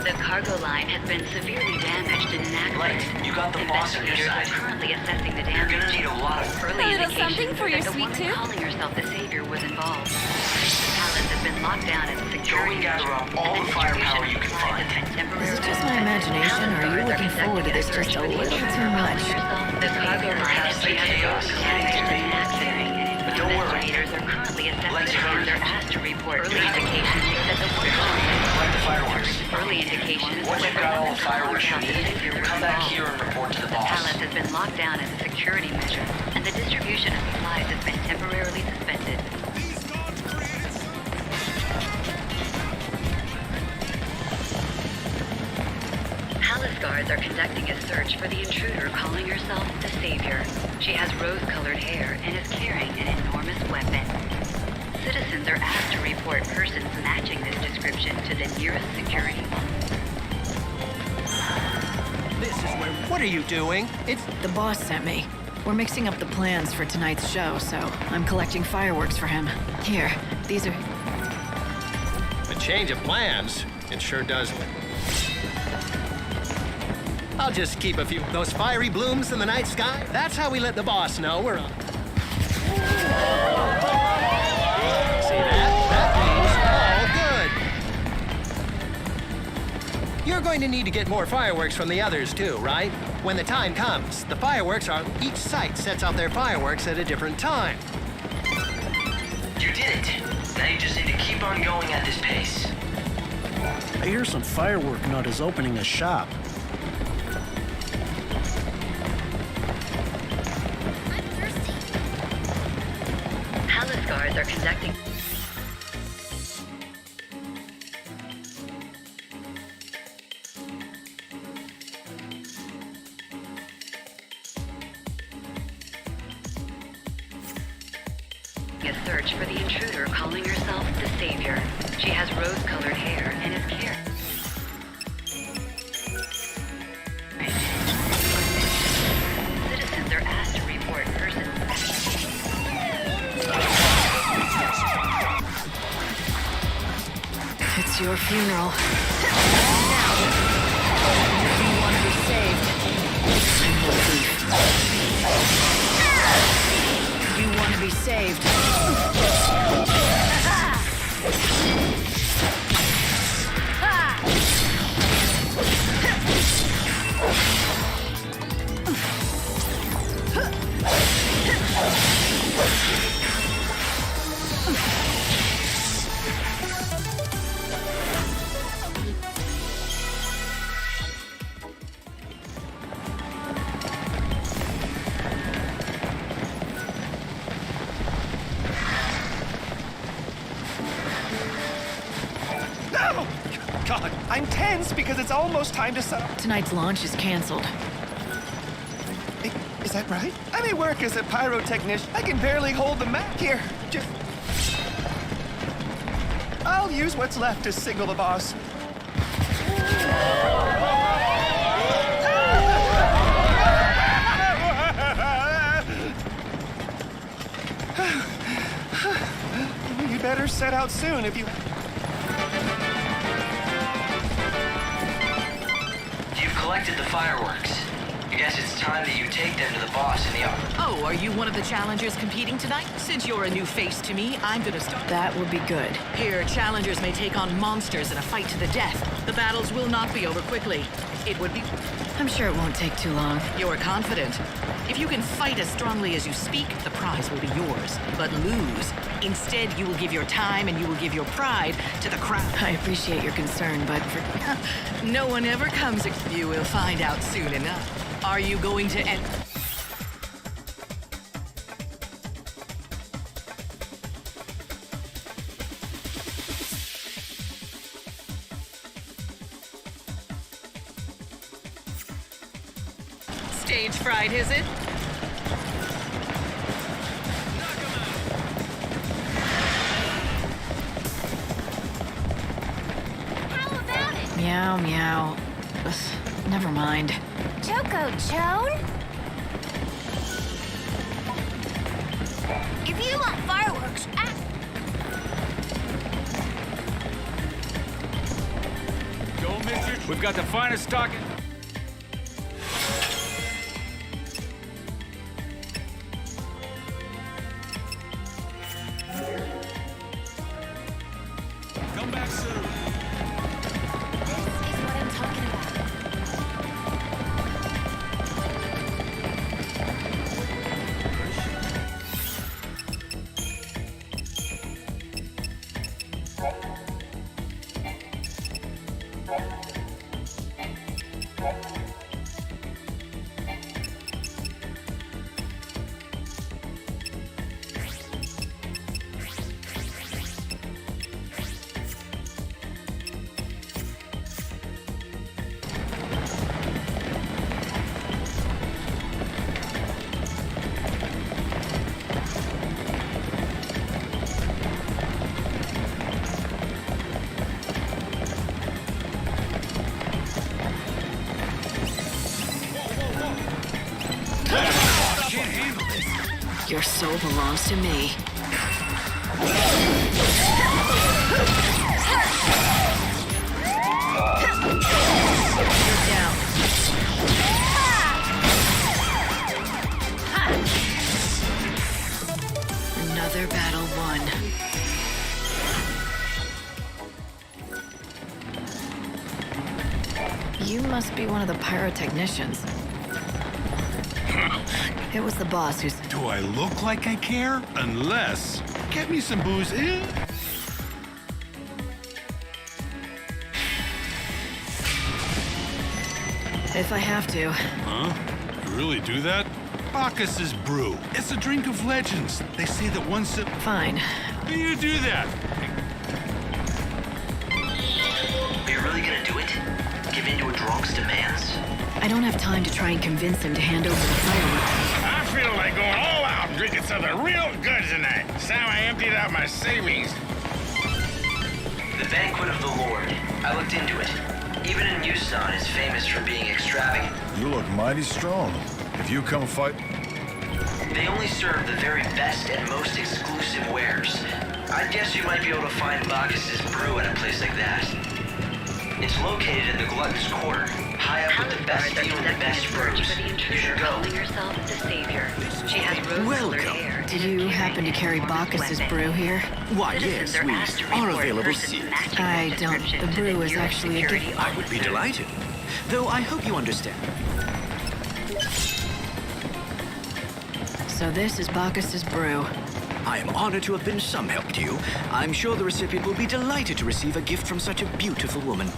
The cargo line has been severely damaged in an accident. You got the boss on your side. Currently assessing the damage. You're gonna need a lot of early indications that the woman calling herself the savior was involved. Palace has been locked down as a security gather up all the firepower you can find. Is it just my imagination, or are you looking forward to this just a little too much? The cargo line has been damaged in an accident. But don't worry. Investigators are currently assessing and are asked to report early indications that the woman collect the fireworks. Early indications. Once you've got all the fireworks you need, come back here and report to the boss. Palace has been locked down as a security measure, and the distribution of supplies has been temporarily suspended. Palace guards are conducting a search for the intruder calling herself the Savior. She has rose-colored hair and is carrying an enormous weapon. Citizens are asked to report persons matching this description to the nearest security. This is where... What are you doing? It's... The boss sent me. We're mixing up the plans for tonight's show, so I'm collecting fireworks for him. Here, these are... A change of plans? It sure does. I'll just keep a few of those fiery blooms in the night sky. That's how we let the boss know we're on. See that? That means all good. You're going to need to get more fireworks from the others too, right? When the time comes, the fireworks are... Each site sets out their fireworks at a different time. You did it. Now you just need to keep on going at this pace. I hear some firework nut is opening a shop. Palace guards are conducting... a search for the intruder calling herself the Savior. She has rose-colored hair and is carrying. Citizens are asked to report persons. It's your funeral. Now, if you want to be saved, I'm your thief. You want to be saved. No! God, I'm tense because it's almost time to set up. Tonight's launch is canceled. Is that right? I may work as a pyrotechnician. I can barely hold the map here. Just... I'll use what's left to signal the boss. You better set out soon if you... You've collected the fireworks. I guess it's time that you take them to the boss in the office. Oh, are you one of the challengers competing tonight? Since you're a new face to me, I'm gonna start. That would be good. Here, challengers may take on monsters in a fight to the death. The battles will not be over quickly. It would be... I'm sure it won't take too long. You're confident. If you can fight as strongly as you speak, the prize will be yours. But lose. Instead, you will give your time and you will give your pride to the crowd. I appreciate your concern, but no one ever comes. You will find out soon enough. Are you going to end... Stage fright, is it? Meow, meow. Ugh, never mind. Choco Joan? If you want fireworks, ask. Don't miss your... We've got the finest stock... Come back soon. This is what I'm talking about. Your soul belongs to me. You're down. Another battle won. You must be one of the pyrotechnicians. It was the boss who's... Do I look like I care? Unless... Get me some booze, eh? If I have to. Huh? You really do that? Bacchus's brew. It's a drink of legends. They say that one sip... Fine. You do that. Are you really gonna do it? Give in to a drunk's demands? I don't have time to try and convince him to hand over the fireworks. I feel like going all out and drinking something real good tonight. It's time I emptied out my savings. The Banquet of the Lord. I looked into it. Even in Yusn is famous for being extravagant. You look mighty strong. If you come fight... They only serve the very best and most exclusive wares. I guess you might be able to find Bacchus's brew at a place like that. It's located in the Glutton's Quarter, high up with the best view and the best brews. You should go. Welcome. Did you happen to carry Bacchus's brew here? Why, yes, we are available soon. I don't. The brew is actually a gift. I would be delighted. Though I hope you understand. So this is Bacchus's brew. I am honored to have been some help to you. I'm sure the recipient will be delighted to receive a gift from such a beautiful woman.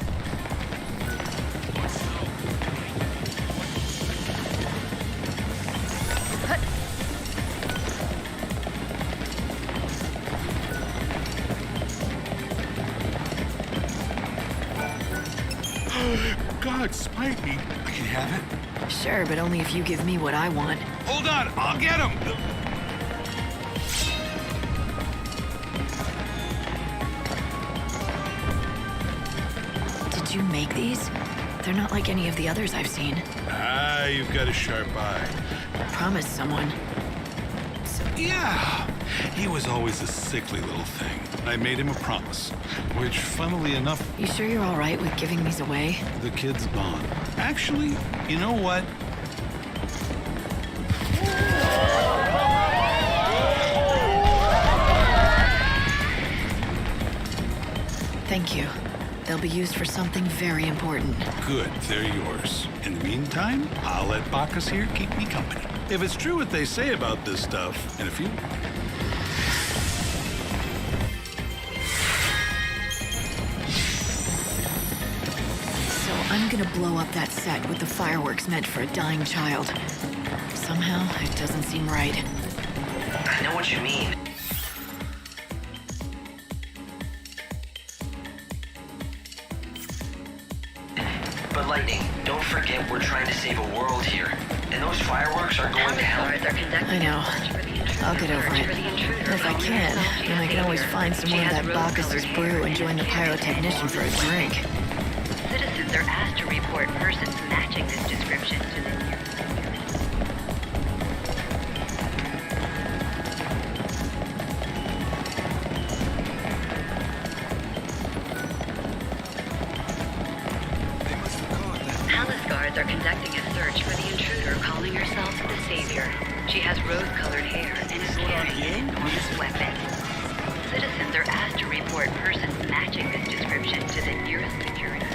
God, spite me. I can have it. Sure, but only if you give me what I want. Hold on, I'll get him. Did you make these? They're not like any of the others I've seen. Ah, you've got a sharp eye. Promised someone. Yeah, he was always a sickly little thing. I made him a promise, which, funnily enough... You sure you're all right with giving these away? The kid's gone. Actually, you know what? Thank you. They'll be used for something very important. Good, they're yours. In the meantime, I'll let Bacchus here keep me company. If it's true what they say about this stuff, and if you... So I'm gonna blow up that set with the fireworks meant for a dying child. Somehow, it doesn't seem right. I know what you mean. But Lightning, don't forget we're trying to save a world here. And those fireworks are going to help. I know. I'll get over it. And if I can, then I can always find some more of that Bacchus's brew and join the pyrotechnician for a drink. Citizens are asked to report persons matching this description to the are conducting a search for the intruder calling herself the Savior. She has rose-colored hair and is carrying an enormous weapon. Citizens are asked to report persons matching this description to the nearest security.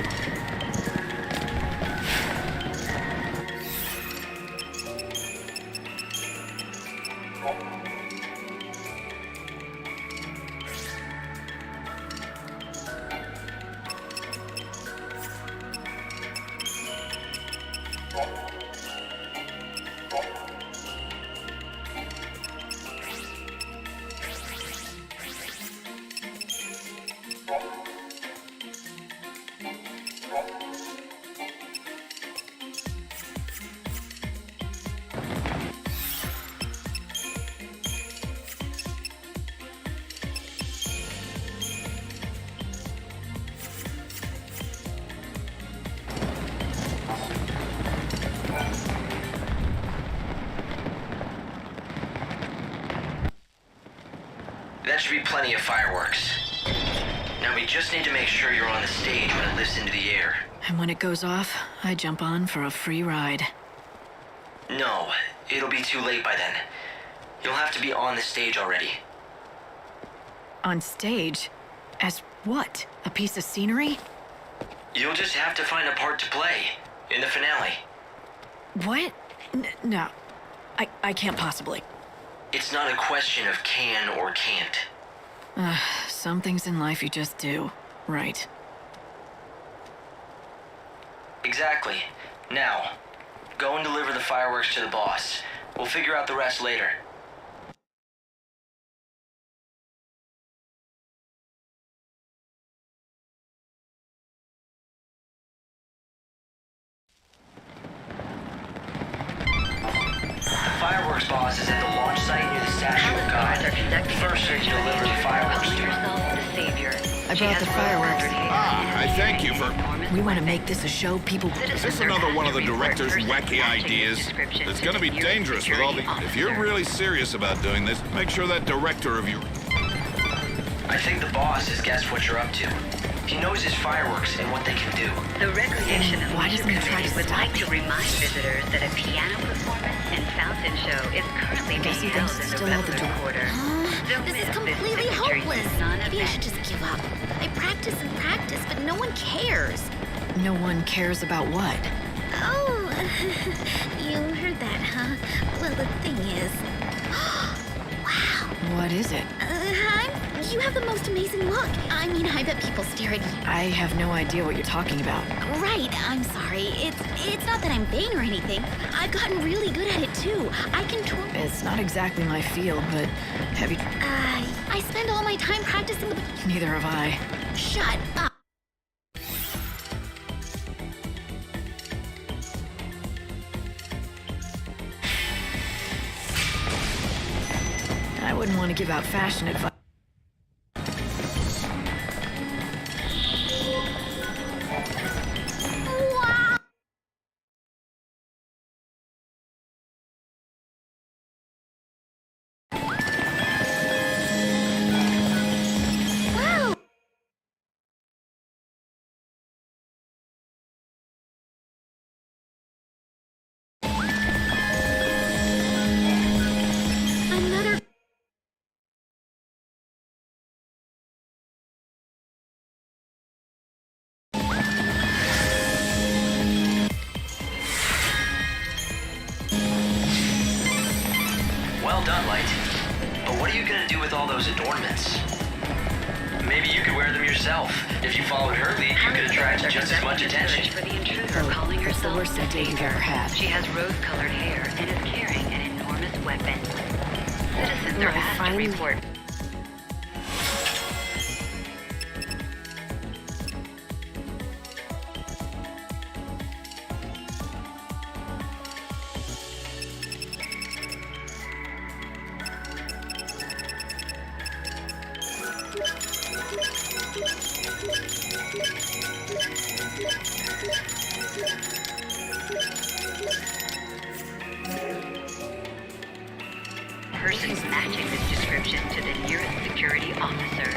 That should be plenty of fireworks. Now we just need to make sure you're on the stage when it lifts into the air. And when it goes off, I jump on for a free ride. No, it'll be too late by then. You'll have to be on the stage already. On stage? As what? A piece of scenery? You'll just have to find a part to play in the finale. What? No. I can't possibly. It's not a question of can or can't. Some things in life you just do, right? Exactly. Now, go and deliver the fireworks to the boss. We'll figure out the rest later. The fireworks boss is at the launch site near the Guards are conducting First, you deliver the fireworks to yourself the savior. I brought the fireworks. I thank you for... We want to make this a show people... Is this another one of the director's wacky ideas? It's gonna be dangerous with all the... If you're really serious about doing this, make sure that director of yours... I think the boss has guessed what you're up to. He knows his fireworks and what they can do. The Recreation and Why Leisure doesn't he try to Committee would stop like me? to remind visitors that a piano performance and fountain show is currently guess he being held thinks in it's the still out the Revelers door. Quarter. Don't This miss is completely signature hopeless. non-event. Maybe I should just give up. I practice and practice, but no one cares. No one cares about what? Oh, you heard that, huh? Well, the thing is... Wow. What is it? You have the most amazing look. I mean, I bet people stare at you. I have no idea what you're talking about. Right, I'm sorry. It's not that I'm vain or anything. I've gotten really good at it, too. I can twirl... It's not exactly my field, but have you... I spend all my time practicing the... Neither have I. Shut up. I wouldn't want to give out fashion advice. Well done, Light. But what are you gonna do with all those adornments? Maybe you could wear them yourself. If you followed her lead, you could attract just as much attention. For the intruder calling That's the herself worst idea you've ever had. She has rose-colored hair and is carrying an enormous weapon. Citizens are asked to report. Persons matching this description to the nearest security officer.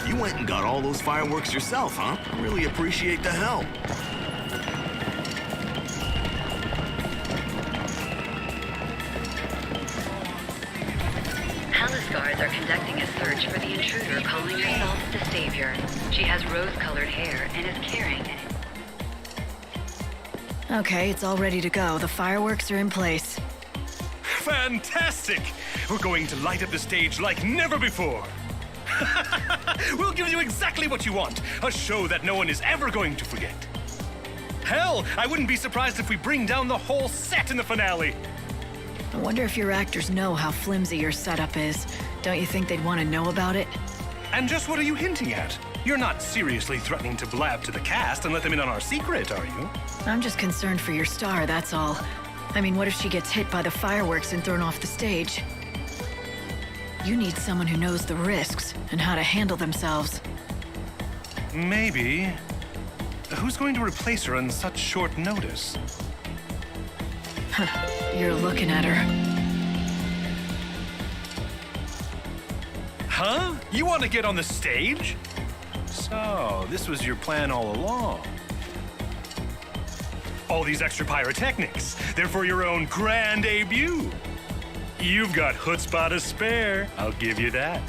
You went and got all those fireworks yourself, huh? I really appreciate the help. Palace guards are conducting a search for the intruder calling herself the Savior. She has rose-colored hair and is carrying an... Okay, it's all ready to go. The fireworks are in place. Fantastic! We're going to light up the stage like never before. We'll give you exactly what you want. A show that no one is ever going to forget. Hell, I wouldn't be surprised if we bring down the whole set in the finale. I wonder if your actors know how flimsy your setup is. Don't you think they'd want to know about it? And just what are you hinting at? You're not seriously threatening to blab to the cast and let them in on our secret, are you? I'm just concerned for your star, that's all. I mean, what if she gets hit by the fireworks and thrown off the stage? You need someone who knows the risks and how to handle themselves. Maybe. Who's going to replace her on such short notice? You're looking at her. Huh? You want to get on the stage? So, this was your plan all along. All these extra pyrotechnics, they're for your own grand debut. You've got chutzpah to spare, I'll give you that.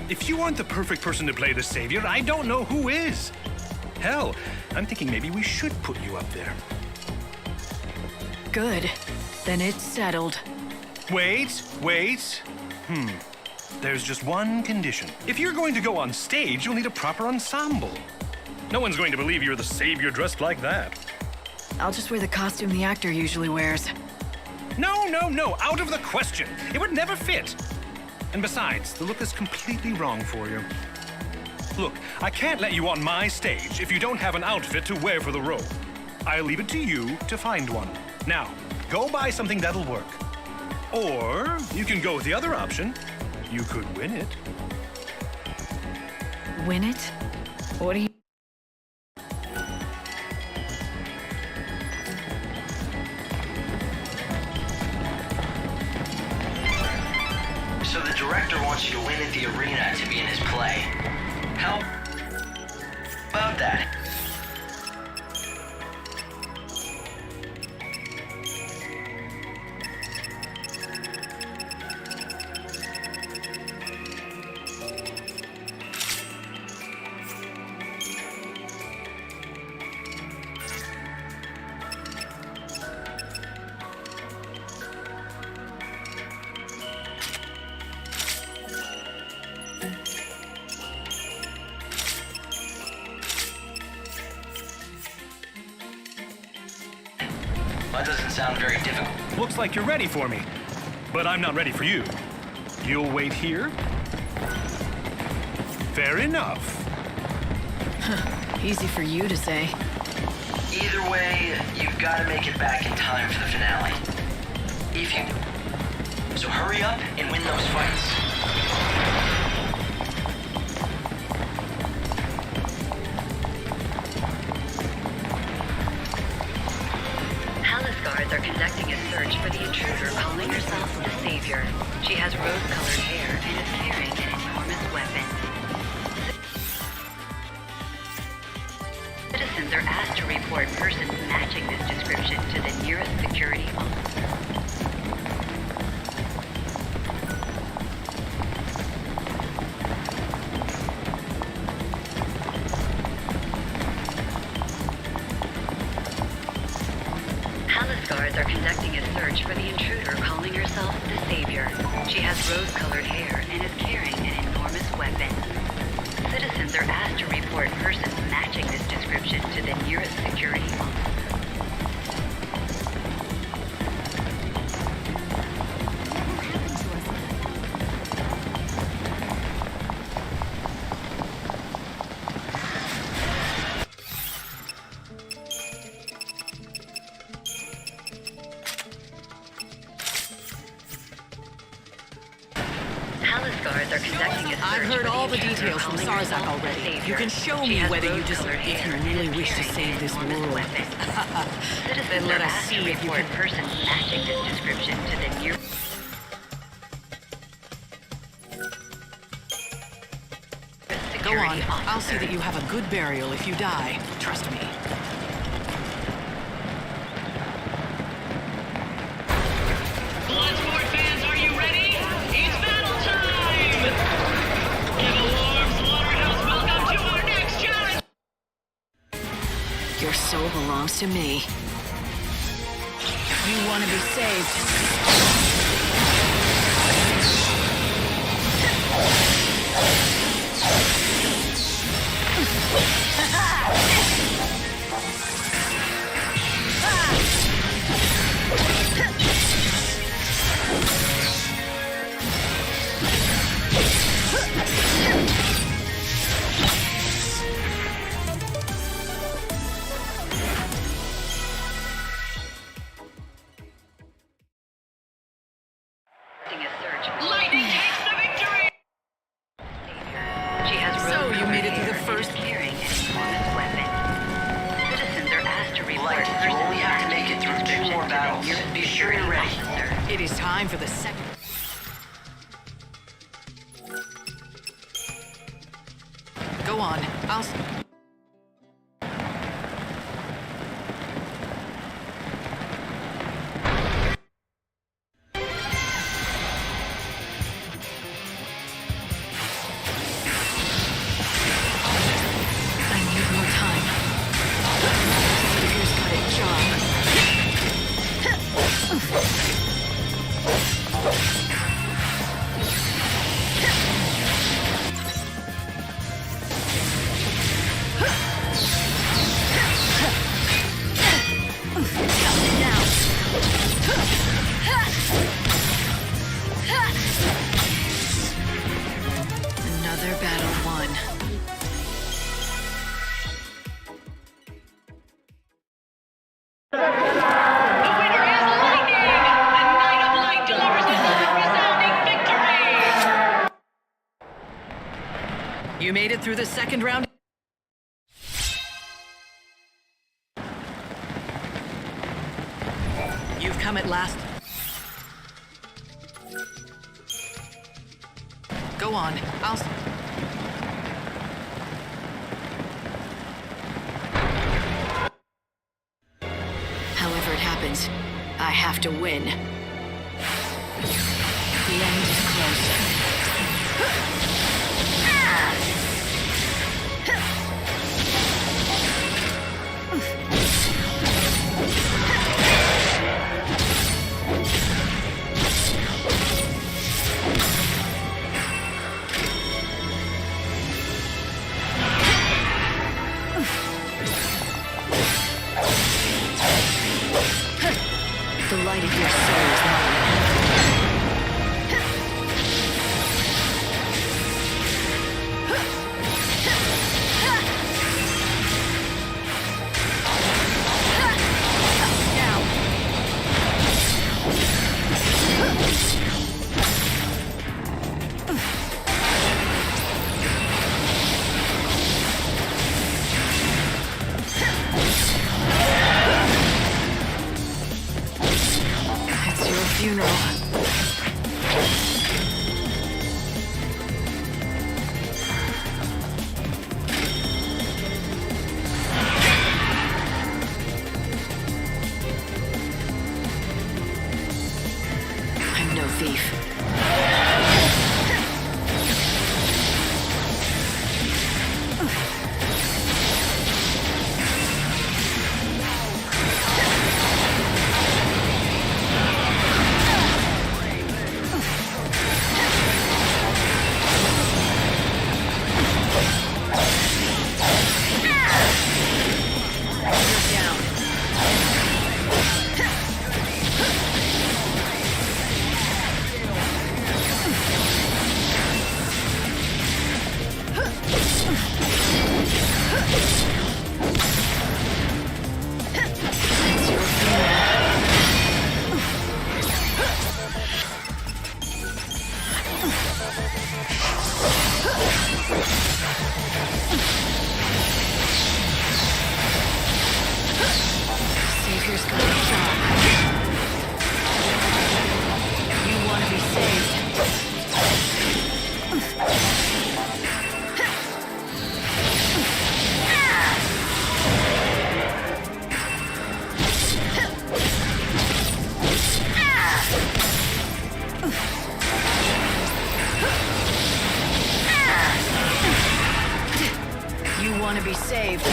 If you aren't the perfect person to play the Savior, I don't know who is. Hell, I'm thinking maybe we should put you up there. Good. Then it's settled. Wait. There's just one condition. If you're going to go on stage, you'll need a proper ensemble. No one's going to believe you're the Savior dressed like that. I'll just wear the costume the actor usually wears. No, out of the question. It would never fit. And besides, the look is completely wrong for you. Look, I can't let you on my stage if you don't have an outfit to wear for the role. I'll leave it to you to find one. Now, Go buy something that'll work. Or you can go with the other option. You could win it. Win it? What do you... So the director wants you to win at the arena to be in his play. How about that? That doesn't sound very difficult. Looks like you're ready for me, but I'm not ready for you. You'll wait here? Fair enough. Easy for you to say. Either way, you've got to make it back in time for the finale. If you do. So hurry up and win those fights. Guards are conducting a search for the intruder calling herself the Savior. She has rose-colored hair and is carrying an enormous weapon. Citizens are asked to report persons matching this description to the nearest security officer. Guards are conducting a search for the intruder calling herself the Savior. She has rose-colored hair and is carrying an enormous weapon. Citizens are asked to report persons matching this description to the nearest security officer. Guards are conducting a search. I've heard all the details from Sarzak already. You can show me whether you just, if you really wish to save this world. Then let us see if you can persons matching this description to the near. Go on. I'll see that you have a good burial if you die. Trust me. Bloodsport fans, are you ready? It's battle time! Give a warm slaughterhouse welcome to our next challenge! Your soul belongs to me. If you want to be saved... Lightning takes the victory! She has So you made it through the first carrying an enormous weapon. Citizens are asked to report Like, you only have to make it through 2 more battles. Be sure you're ready. It is time for the second. Go on. I'll. I need more time. Here's got a job. You made it through the second round. You've come at last. Go on. However it happens, I have to win. The end is close. The light of your soul is mine. It's your funeral. I'm no thief. Savior's got a job. You want to be saved. You want to be saved.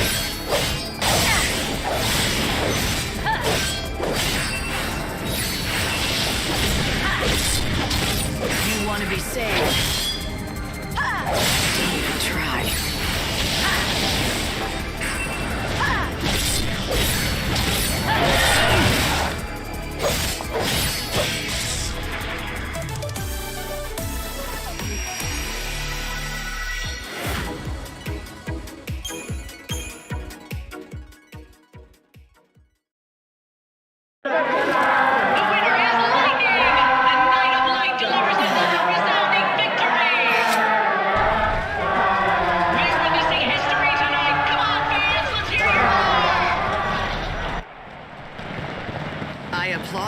You want to be saved. Don't even try.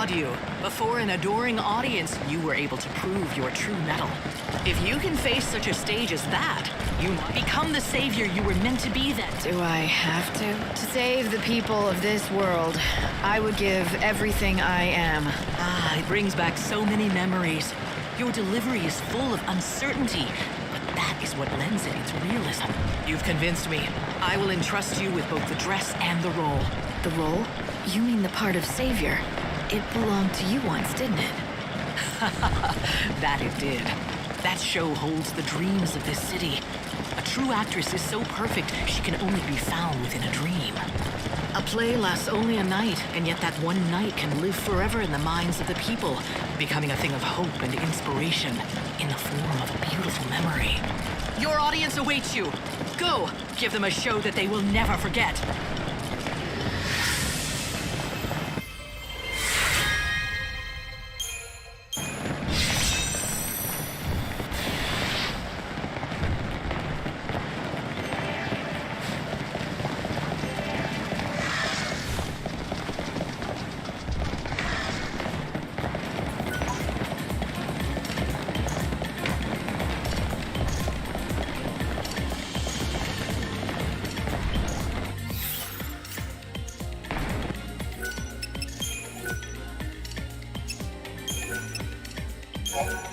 You. Before an adoring audience, you were able to prove your true mettle. If you can face such a stage as that, you become the savior you were meant to be then. Do I have to? To save the people of this world, I would give everything I am. It brings back so many memories. Your delivery is full of uncertainty, but that is what lends it its realism. You've convinced me. I will entrust you with both the dress and the role. The role? You mean the part of savior? It belonged to you once, didn't it? That it did. That show holds the dreams of this city. A true actress is so perfect, she can only be found within a dream. A play lasts only a night, and yet that one night can live forever in the minds of the people, becoming a thing of hope and inspiration in the form of a beautiful memory. Your audience awaits you. Go, give them a show that they will never forget. Yusn.